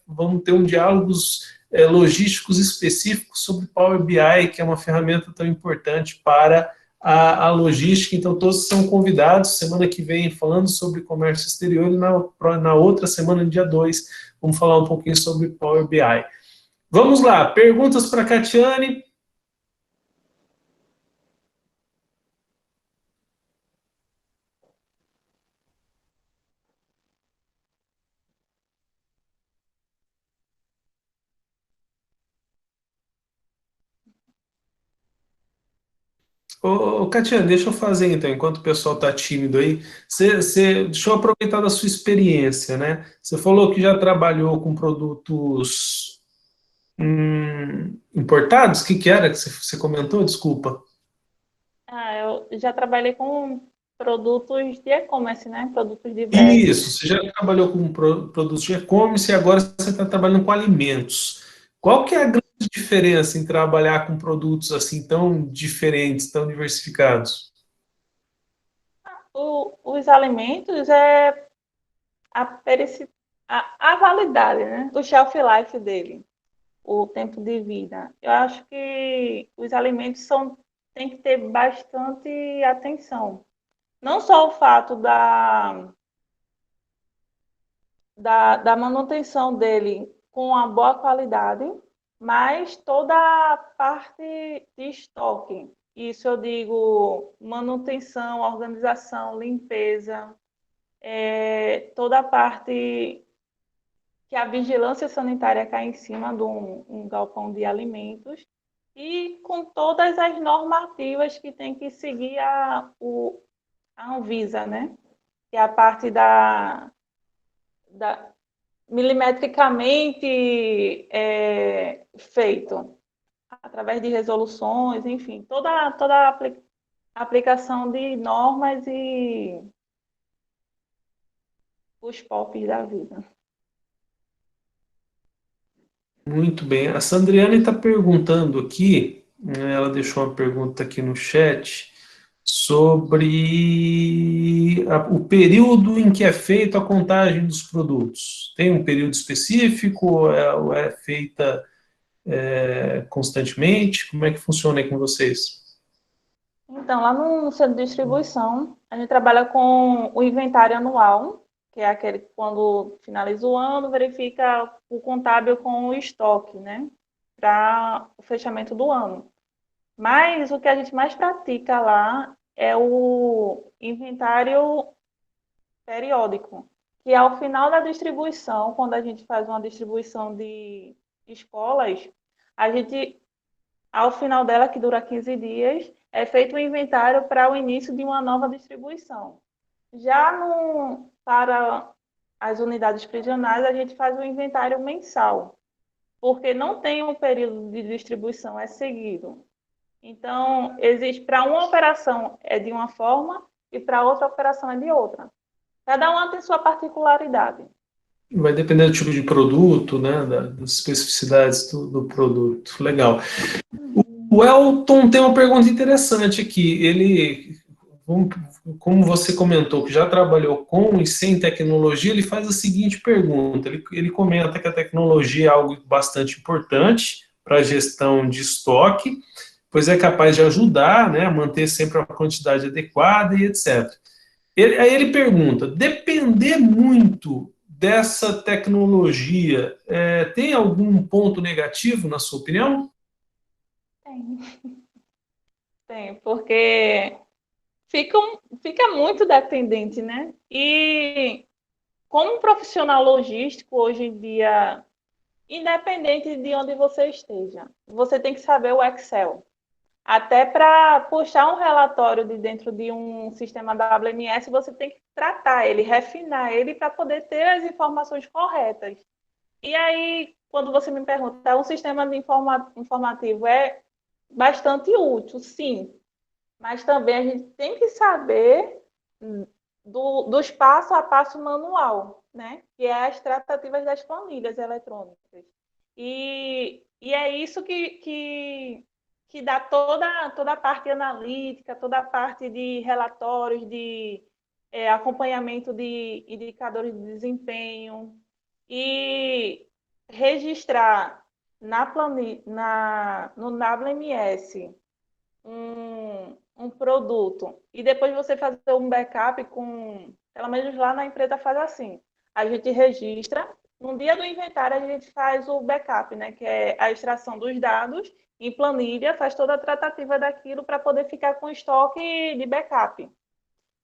vamos ter um diálogos logísticos específicos sobre Power BI, que é uma ferramenta tão importante para a logística. Então, todos são convidados. Semana que vem, falando sobre comércio exterior, e na outra semana, dia 2, vamos falar um pouquinho sobre Power BI. Vamos lá, perguntas para a Catiane. Ô, Catiane, deixa eu fazer então, enquanto o pessoal está tímido aí, deixa eu aproveitar da sua experiência, né? Você falou que já trabalhou com produtos importados? O que era que você comentou? Desculpa.
Eu já trabalhei com produtos de e-commerce, né? Produtos
Isso,
diversos.
você já trabalhou com produtos de e-commerce e agora você está trabalhando com alimentos. Qual que é a grande diferença em trabalhar com produtos assim tão diferentes, tão diversificados?
Os alimentos é a validade, né? O shelf life dele, o tempo de vida. Eu acho que os alimentos tem que ter bastante atenção. Não só o fato da manutenção dele com a boa qualidade, mas toda a parte de estoque. Isso eu digo manutenção, organização, limpeza, toda a parte que a vigilância sanitária cai em cima de um galpão de alimentos e com todas as normativas que tem que seguir a Anvisa, né? Que é a parte da milimetricamente feito, através de resoluções, enfim, toda a aplicação de normas e os POPs da vida.
Muito bem. A Sandriane está perguntando aqui, né, ela deixou uma pergunta aqui no chat sobre o período em que é feita a contagem dos produtos. Tem um período específico ou é feita constantemente? Como é que funciona aí com vocês?
Então, lá no centro de distribuição, a gente trabalha com o inventário anual, que é aquele que, quando finaliza o ano, verifica o contábil com o estoque, né? Para o fechamento do ano. Mas o que a gente mais pratica lá é o inventário periódico, que ao final da distribuição, quando a gente faz uma distribuição de escolas, a gente ao final dela, que dura 15 dias, é feito um inventário para o início de uma nova distribuição. Já para as unidades prisionais, a gente faz um inventário mensal, porque não tem um período de distribuição, é seguido. Então, existe para uma operação é de uma forma e para outra operação é de outra. Cada uma tem sua particularidade.
Vai depender do tipo de produto, né, das especificidades do produto. Legal. O Elton tem uma pergunta interessante aqui. Ele, como você comentou, que já trabalhou com e sem tecnologia, ele faz a seguinte pergunta. Ele comenta que a tecnologia é algo bastante importante para a gestão de estoque, pois é capaz de ajudar, né, a manter sempre a quantidade adequada e etc. Aí ele pergunta, depender muito dessa tecnologia, tem algum ponto negativo, na sua opinião?
Tem. Tem, porque fica muito dependente, né? E como profissional logístico, hoje em dia, independente de onde você esteja, você tem que saber o Excel. Até para puxar um relatório de dentro de um sistema WMS, você tem que tratar ele, refinar ele para poder ter as informações corretas. E aí, quando você me pergunta, um sistema de informativo é bastante útil, sim, mas também a gente tem que saber dos passo a passo manual, né? Que é as tratativas das planilhas eletrônicas. E é isso que dá toda a parte analítica, toda a parte de relatórios, de acompanhamento de indicadores de desempenho e registrar no WMS um produto e depois você fazer um backup pelo menos lá na empresa faz assim, a gente registra, no dia do inventário a gente faz o backup, né, que é a extração dos dados em planilha, faz toda a tratativa daquilo para poder ficar com estoque de backup.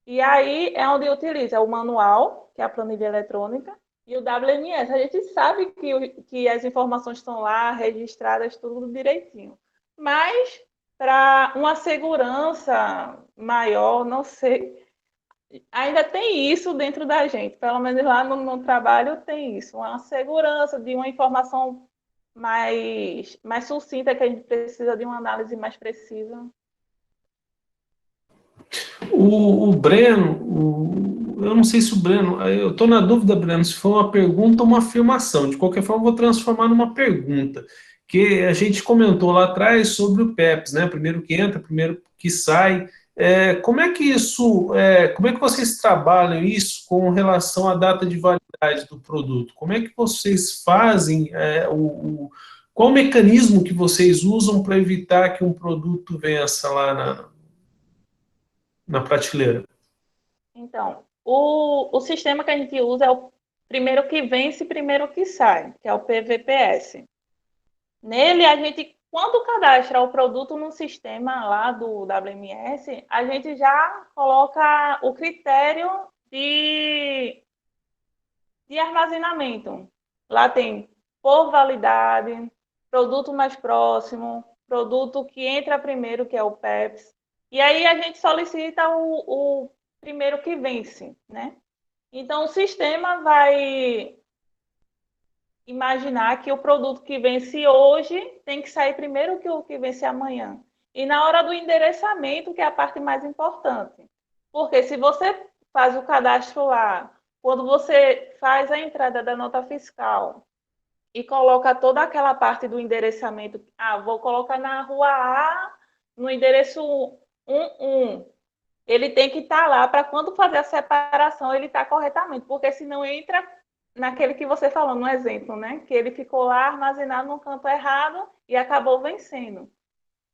E aí é onde utiliza o manual, que é a planilha eletrônica, e o WMS. A gente sabe que as informações estão lá registradas, tudo direitinho. Mas para uma segurança maior, não sei, ainda tem isso dentro da gente, pelo menos lá no trabalho tem isso, uma segurança de uma informação mais sucinta, que a gente precisa de uma análise mais precisa.
O Breno, eu não sei se o Breno, eu estou na dúvida, Breno, se foi uma pergunta ou uma afirmação. De qualquer forma, eu vou transformar numa pergunta, que a gente comentou lá atrás sobre o PEPs, né? Primeiro que entra, primeiro que sai. Como é que isso, como é que vocês trabalham isso com relação à data de validade do produto? Como é que vocês fazem, qual o mecanismo que vocês usam para evitar que um produto vença lá na prateleira?
Então, o sistema que a gente usa é o primeiro que vence, primeiro que sai, que é o PVPS. Nele, a gente, quando cadastra o produto no sistema lá do WMS, a gente já coloca o critério de armazenamento. Lá tem por validade, produto mais próximo, produto que entra primeiro, que é o PEPS. E aí a gente solicita o primeiro que vence, né? Então, o sistema vai imaginar que o produto que vence hoje tem que sair primeiro que o que vence amanhã. E na hora do endereçamento, que é a parte mais importante. Porque se você faz o cadastro lá, quando você faz a entrada da nota fiscal e coloca toda aquela parte do endereçamento, vou colocar na rua A, no endereço 11, ele tem que estar lá para quando fazer a separação ele estar corretamente, porque senão entra naquele que você falou, no exemplo, né? Que ele ficou lá armazenado no canto errado e acabou vencendo.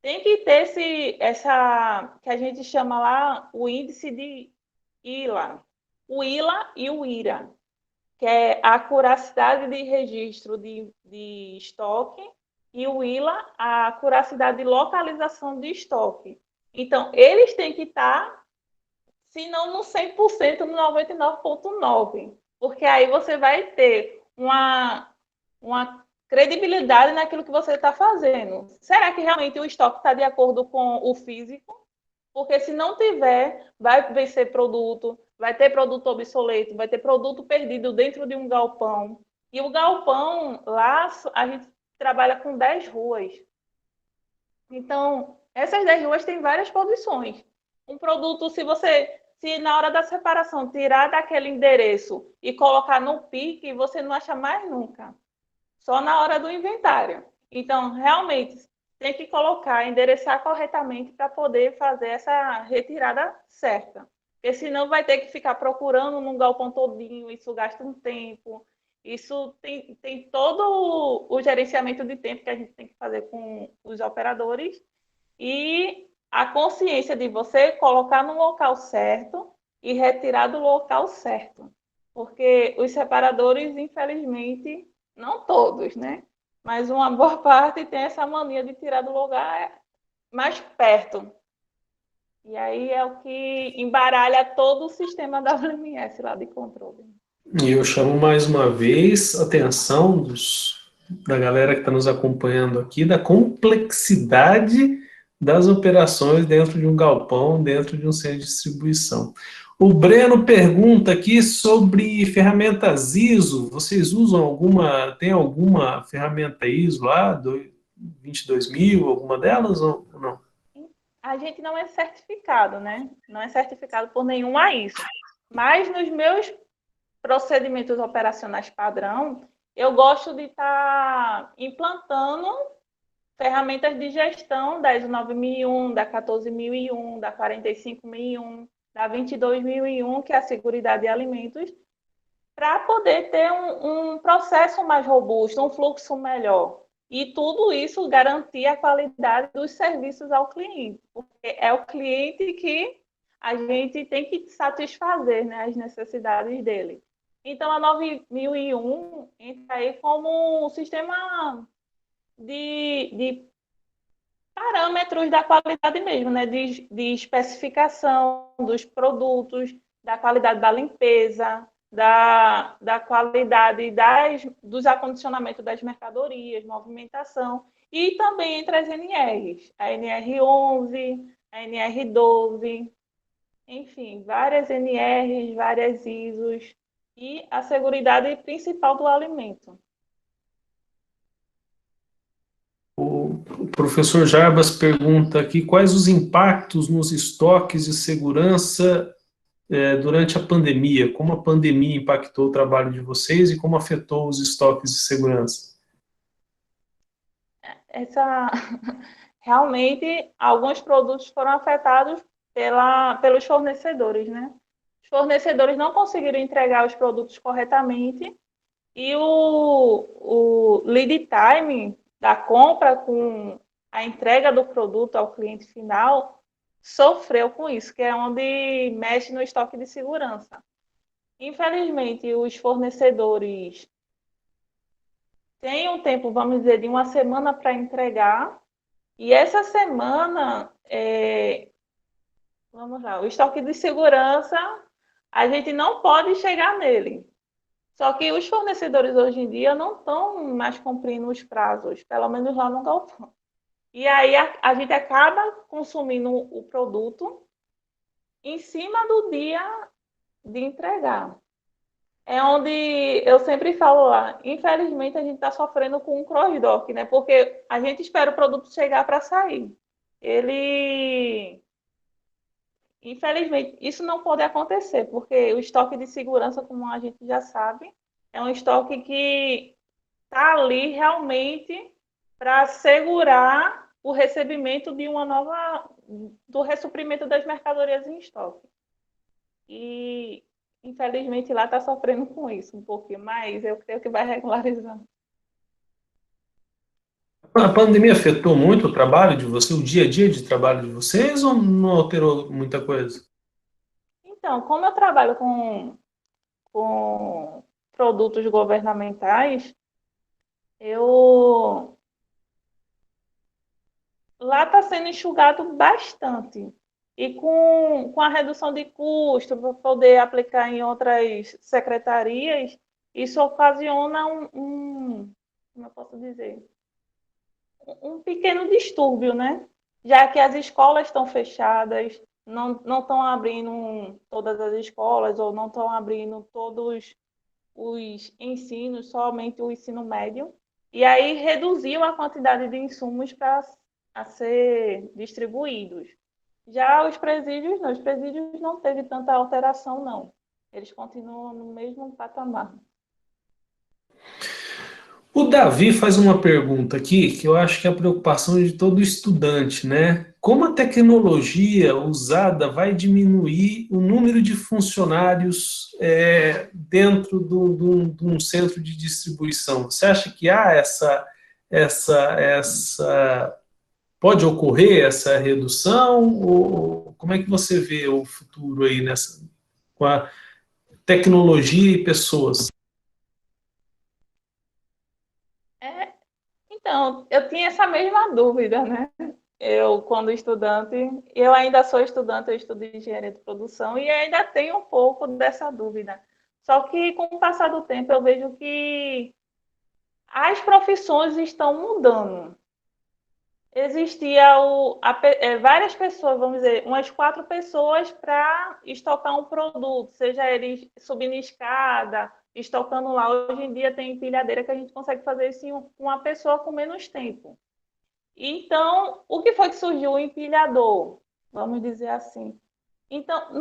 Tem que ter que a gente chama lá o índice de ILA. O ILA e o IRA, que é a acuracidade de registro de estoque, e o ILA, a acuracidade de localização de estoque. Então, eles têm que estar, se não no 100%, no 99,9%. Porque aí você vai ter uma credibilidade naquilo que você está fazendo. Será que realmente o estoque está de acordo com o físico? Porque se não tiver, vai vencer produto, vai ter produto obsoleto, vai ter produto perdido dentro de um galpão. E o galpão, lá, a gente trabalha com 10 ruas. Então, essas 10 ruas têm várias posições. Um produto, se na hora da separação tirar daquele endereço e colocar no pique, você não acha mais nunca. Só na hora do inventário. Então, realmente, tem que colocar, endereçar corretamente para poder fazer essa retirada certa. Porque senão vai ter que ficar procurando num galpão todinho, isso gasta um tempo. Isso tem todo o gerenciamento de tempo que a gente tem que fazer com os operadores e a consciência de você colocar no local certo e retirar do local certo. Porque os separadores, infelizmente, não todos, né? Mas uma boa parte tem essa mania de tirar do lugar mais perto. E aí é o que embaralha todo o sistema da WMS lá de controle.
E eu chamo mais uma vez a atenção da galera que está nos acompanhando aqui, da complexidade das operações dentro de um galpão, dentro de um centro de distribuição. O Breno pergunta aqui sobre ferramentas ISO. Vocês usam tem alguma ferramenta ISO lá, 22000, alguma delas ou não?
A gente não é certificado, né? Não é certificado por nenhuma ISO. Mas nos meus procedimentos operacionais padrão, eu gosto de estar implantando ferramentas de gestão da ISO 9001, da 14001, da 45001, da 22001, que é a seguridade de alimentos, para poder ter um processo mais robusto, um fluxo melhor. E tudo isso garantir a qualidade dos serviços ao cliente, porque é o cliente que a gente tem que satisfazer, né, as necessidades dele. Então, a 9001 entra aí como um sistema de parâmetros da qualidade mesmo, né? De especificação dos produtos, da qualidade da limpeza, da qualidade dos acondicionamentos das mercadorias, movimentação, e também entre as NRs, a NR11, a NR12, enfim, várias NRs, várias ISOs, e a seguridade principal do alimento.
O professor Jarbas pergunta aqui quais os impactos nos estoques de segurança durante a pandemia, como a pandemia impactou o trabalho de vocês e como afetou os estoques de segurança.
Realmente, alguns produtos foram afetados pelos fornecedores, né? Os fornecedores não conseguiram entregar os produtos corretamente e o lead time da compra com a entrega do produto ao cliente final sofreu com isso, que é onde mexe no estoque de segurança. Infelizmente, os fornecedores têm um tempo, vamos dizer, de uma semana para entregar, e essa semana, vamos lá, o estoque de segurança, a gente não pode chegar nele. Só que os fornecedores hoje em dia não estão mais cumprindo os prazos, pelo menos lá no galpão. E aí a gente acaba consumindo o produto em cima do dia de entregar. É onde eu sempre falo lá, infelizmente a gente está sofrendo com um cross-dock, né? Porque a gente espera o produto chegar para sair. Infelizmente, isso não pode acontecer, porque o estoque de segurança, como a gente já sabe, é um estoque que está ali realmente para assegurar o recebimento de do ressuprimento das mercadorias em estoque. E, infelizmente, lá está sofrendo com isso um pouquinho, mas eu creio que vai regularizar.
A pandemia afetou muito o trabalho de vocês, o dia a dia de trabalho de vocês, ou não alterou muita coisa?
Então, como eu trabalho com produtos governamentais, lá está sendo enxugado bastante. E com a redução de custo, para poder aplicar em outras secretarias, isso ocasiona como eu posso dizer, um pequeno distúrbio, né? Já que as escolas estão fechadas, não estão abrindo todas as escolas, ou não estão abrindo todos os ensinos, somente o ensino médio, e aí reduziu a quantidade de insumos para a ser distribuídos. Já os presídios não teve tanta alteração, não. Eles continuam no mesmo patamar.
O Davi faz uma pergunta aqui que eu acho que é a preocupação de todo estudante, né? Como a tecnologia usada vai diminuir o número de funcionários dentro de um centro de distribuição? Você acha que há essa pode ocorrer essa redução? Ou como é que você vê o futuro aí com a tecnologia e pessoas?
Então, eu tinha essa mesma dúvida, né? Eu, quando estudante, eu ainda sou estudante, eu estudo engenharia de produção e ainda tenho um pouco dessa dúvida. Só que, com o passar do tempo, eu vejo que as profissões estão mudando. Existia várias pessoas, vamos dizer, umas 4 pessoas para estocar um produto, seja ele subindo escada, estocando lá. Hoje em dia tem empilhadeira que a gente consegue fazer isso com uma pessoa com menos tempo. Então, o que foi que surgiu? O empilhador, vamos dizer assim. Então,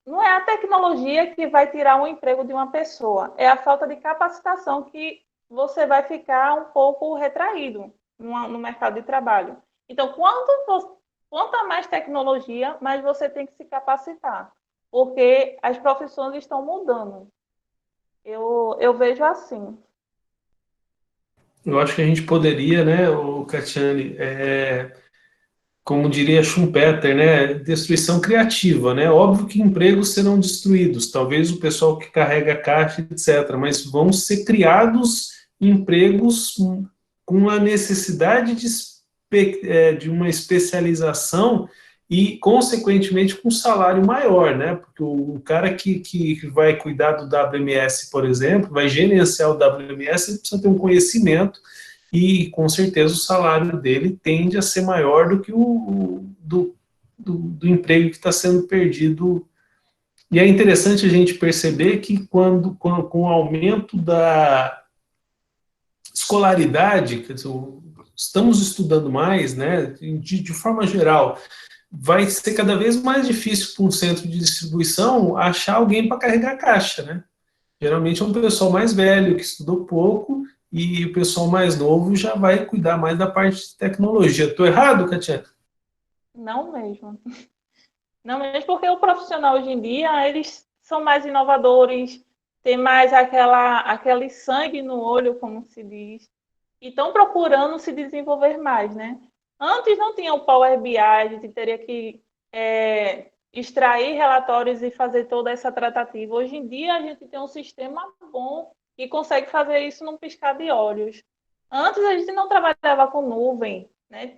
não é a tecnologia que vai tirar um emprego de uma pessoa, é a falta de capacitação que você vai ficar um pouco retraído no mercado de trabalho. Então, quanto mais tecnologia, mais você tem que se capacitar, porque as profissões estão mudando. Eu vejo assim.
Eu acho que a gente poderia, né, o Catiane, como diria Schumpeter, né, destruição criativa, né? Óbvio que empregos serão destruídos, talvez o pessoal que carrega a caixa, etc., mas vão ser criados empregos com a necessidade de uma especialização e, consequentemente, com um salário maior, né? Porque o cara que vai cuidar do WMS, por exemplo, vai gerenciar o WMS, ele precisa ter um conhecimento e, com certeza, o salário dele tende a ser maior do que do emprego que está sendo perdido. E é interessante a gente perceber que com o aumento da escolaridade, quer dizer, estamos estudando mais, né, de forma geral, vai ser cada vez mais difícil para um centro de distribuição achar alguém para carregar a caixa, né? Geralmente é um pessoal mais velho, que estudou pouco, e o pessoal mais novo já vai cuidar mais da parte de tecnologia. Estou errado, Katia?
Não mesmo. Não mesmo porque o profissional hoje em dia, eles são mais inovadores, tem mais aquele sangue no olho, como se diz, e estão procurando se desenvolver mais, né? Antes não tinha o Power BI, a gente teria que extrair relatórios e fazer toda essa tratativa. Hoje em dia, a gente tem um sistema bom e consegue fazer isso num piscar de olhos. Antes, a gente não trabalhava com nuvem, né?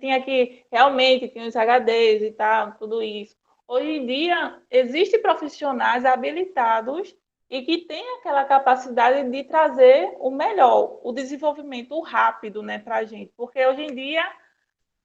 Realmente, tinha os HDs e tal, tudo isso. Hoje em dia, existem profissionais habilitados e que têm aquela capacidade de trazer o melhor, o desenvolvimento rápido, né, para a gente. Porque hoje em dia,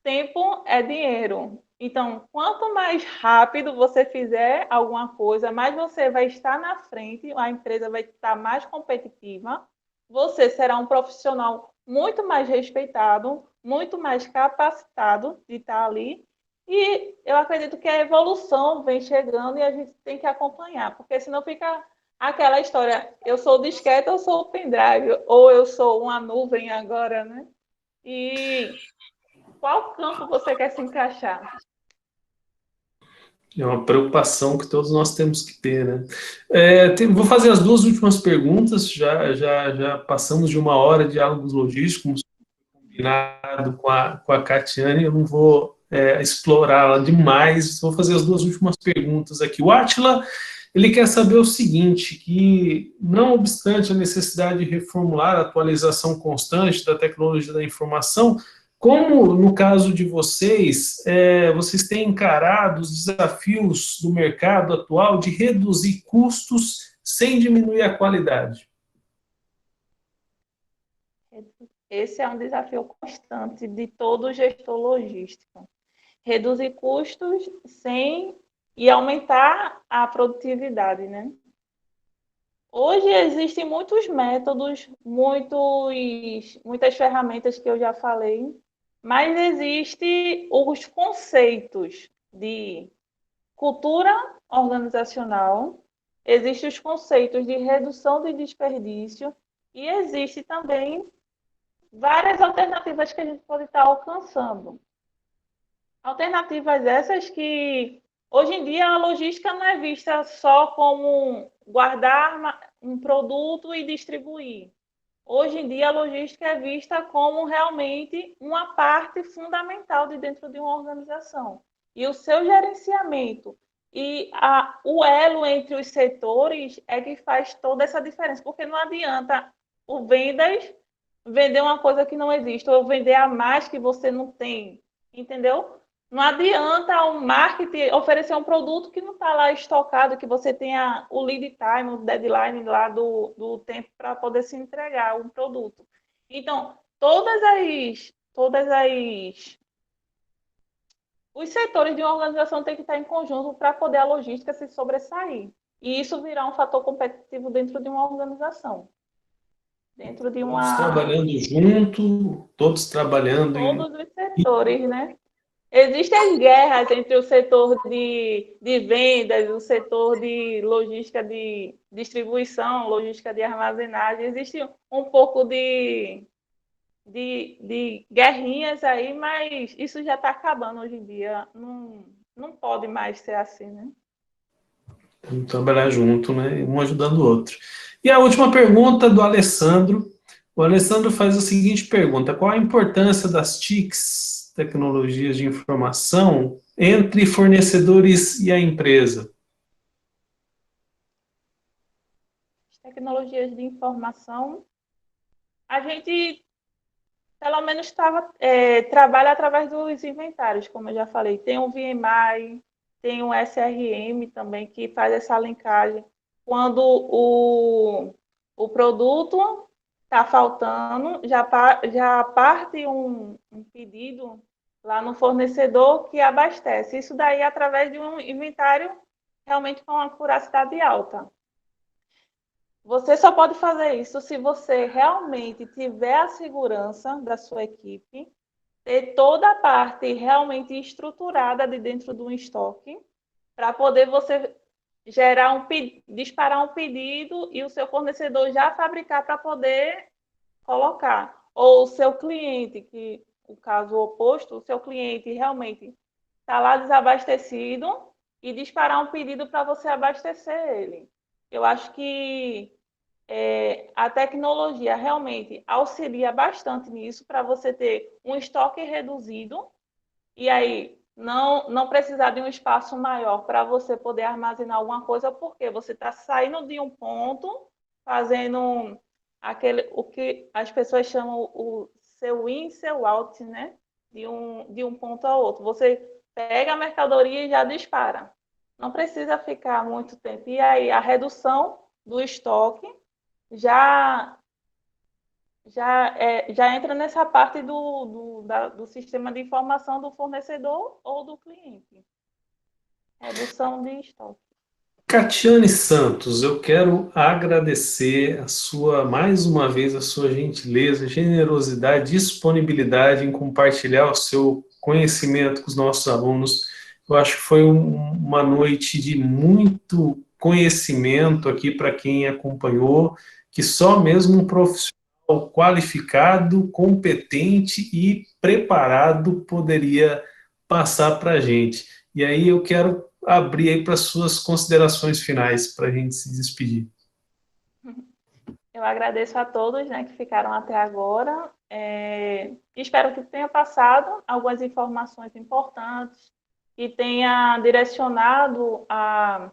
tempo é dinheiro. Então, quanto mais rápido você fizer alguma coisa, mais você vai estar na frente, a empresa vai estar mais competitiva, você será um profissional muito mais respeitado, muito mais capacitado de estar ali. E eu acredito que a evolução vem chegando e a gente tem que acompanhar, porque senão fica aquela história, eu sou o disquete, eu sou o pendrive, ou eu sou uma nuvem agora, né? E qual campo você quer se encaixar?
É uma preocupação que todos nós temos que ter, né? Vou fazer as 2 últimas perguntas, já passamos de 1 hora de diálogos logísticos, combinado com a Catiane, eu não vou explorá-la demais, vou fazer as 2 últimas perguntas aqui. O Átila, ele quer saber o seguinte, que não obstante a necessidade de reformular a atualização constante da tecnologia da informação, como no caso de vocês, vocês têm encarado os desafios do mercado atual de reduzir custos sem diminuir a qualidade?
Esse é um desafio constante de todo gestor logístico. Reduzir custos e aumentar a produtividade, né? Hoje existem muitos métodos, muitas ferramentas que eu já falei, mas existem os conceitos de cultura organizacional, existem os conceitos de redução de desperdício e existe também várias alternativas que a gente pode estar alcançando. Alternativas essas que, hoje em dia, a logística não é vista só como guardar um produto e distribuir. Hoje em dia, a logística é vista como realmente uma parte fundamental de dentro de uma organização. E o seu gerenciamento e o elo entre os setores é que faz toda essa diferença, porque não adianta o vendas vender uma coisa que não existe, ou vender a mais que você não tem, entendeu? Não adianta o marketing oferecer um produto que não está lá estocado, que você tenha o lead time, o deadline lá do tempo para poder se entregar um produto. Então, os setores de uma organização têm que estar em conjunto para poder a logística se sobressair. E isso virar um fator competitivo dentro de uma organização. Dentro de
Todos trabalhando junto, todos trabalhando
todos os setores, né? Existem as guerras entre o setor de vendas, o setor de logística de distribuição, logística de armazenagem. Existe um pouco de guerrinhas aí, mas isso já está acabando hoje em dia. Não pode mais ser assim, né?
trabalhar junto, né? Um ajudando o outro. E a última pergunta do Alessandro. O Alessandro faz a seguinte pergunta: qual a importância das TICs, tecnologias de informação, entre fornecedores e a empresa?
As tecnologias de informação, a gente pelo menos trabalha através dos inventários, como eu já falei. Tem o VMI, tem o SRM também, que faz essa linkagem. Quando o produto está faltando, já parte um pedido lá no fornecedor que abastece. Isso daí através de um inventário realmente com uma curiosidade alta. Você só pode fazer isso se você realmente tiver a segurança da sua equipe, ter toda a parte realmente estruturada de dentro do estoque, para poder você disparar um pedido e o seu fornecedor já fabricar para poder colocar. Ou o seu cliente, que o caso oposto, o seu cliente realmente está lá desabastecido e disparar um pedido para você abastecer ele. Eu acho que a tecnologia realmente auxilia bastante nisso para você ter um estoque reduzido e aí não precisar de um espaço maior para você poder armazenar alguma coisa, porque você está saindo de um ponto, fazendo o que as pessoas chamam o seu in, seu out, né? De um ponto a outro. Você pega a mercadoria e já dispara. Não precisa ficar muito tempo. E aí a redução do estoque já entra nessa parte do sistema de informação do fornecedor ou do cliente. Redução de estoque.
Catiane Santos, eu quero agradecer mais uma vez, a sua gentileza, generosidade, disponibilidade em compartilhar o seu conhecimento com os nossos alunos. Eu acho que foi uma noite de muito conhecimento aqui para quem acompanhou, que só mesmo um profissional qualificado, competente e preparado poderia passar para a gente. E aí eu quero abrir aí para suas considerações finais, para a gente se despedir.
Eu agradeço a todos, né, que ficaram até agora. Espero que tenha passado algumas informações importantes e tenha direcionado a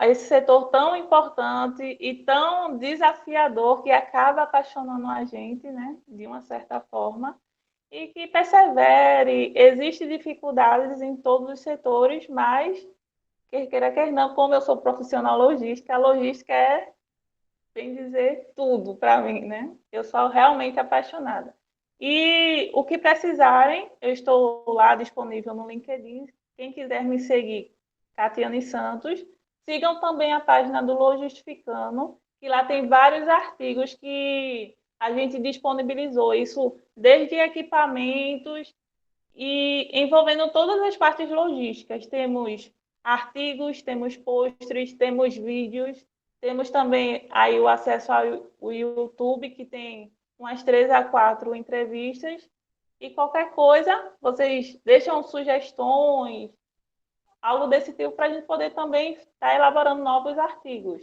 esse setor tão importante e tão desafiador que acaba apaixonando a gente, né, de uma certa forma, e que persevere. Existem dificuldades em todos os setores, mas quer queira, quer não, como eu sou profissional logística, a logística é bem dizer, tudo para mim, né? Eu sou realmente apaixonada. E o que precisarem, eu estou lá disponível no LinkedIn. Quem quiser me seguir, Catiane Santos, sigam também a página do Logistificando, que lá tem vários artigos que a gente disponibilizou. Isso desde equipamentos e envolvendo todas as partes logísticas. Temos artigos, temos posters, temos vídeos, temos também aí o acesso ao YouTube, que tem umas 3 a 4 entrevistas. E qualquer coisa, vocês deixam sugestões, algo desse tipo, para a gente poder também estar elaborando novos artigos.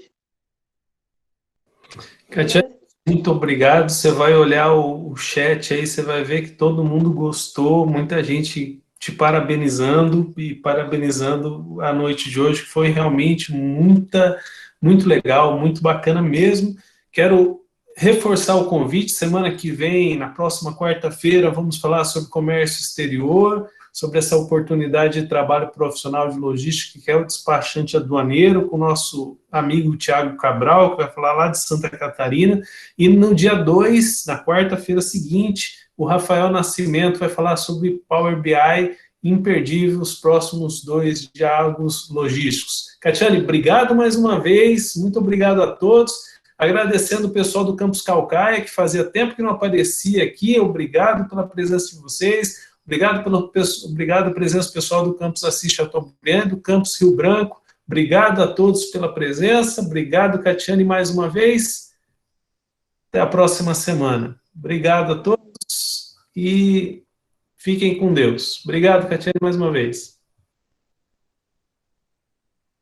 Katia, muito obrigado. Você vai olhar o chat aí, você vai ver que todo mundo gostou, muita gente te parabenizando e parabenizando a noite de hoje, que foi realmente muito legal, muito bacana mesmo. Quero reforçar o convite, semana que vem, na próxima quarta-feira, vamos falar sobre comércio exterior, sobre essa oportunidade de trabalho profissional de logística, que é o despachante aduaneiro, com o nosso amigo Tiago Cabral, que vai falar lá de Santa Catarina, e no dia 2, na quarta-feira seguinte, o Rafael Nascimento vai falar sobre Power BI, imperdível, os próximos 2 diálogos logísticos. Catiane, obrigado mais uma vez, muito obrigado a todos, agradecendo o pessoal do Campus Caucaia, que fazia tempo que não aparecia aqui, obrigado pela presença de vocês, obrigado pela presença pessoal do Campus Assis Chateaubriand, do Campus Rio Branco, obrigado a todos pela presença, obrigado, Catiane, mais uma vez, até a próxima semana. Obrigado a todos e fiquem com Deus. Obrigado, Catiane, mais uma vez.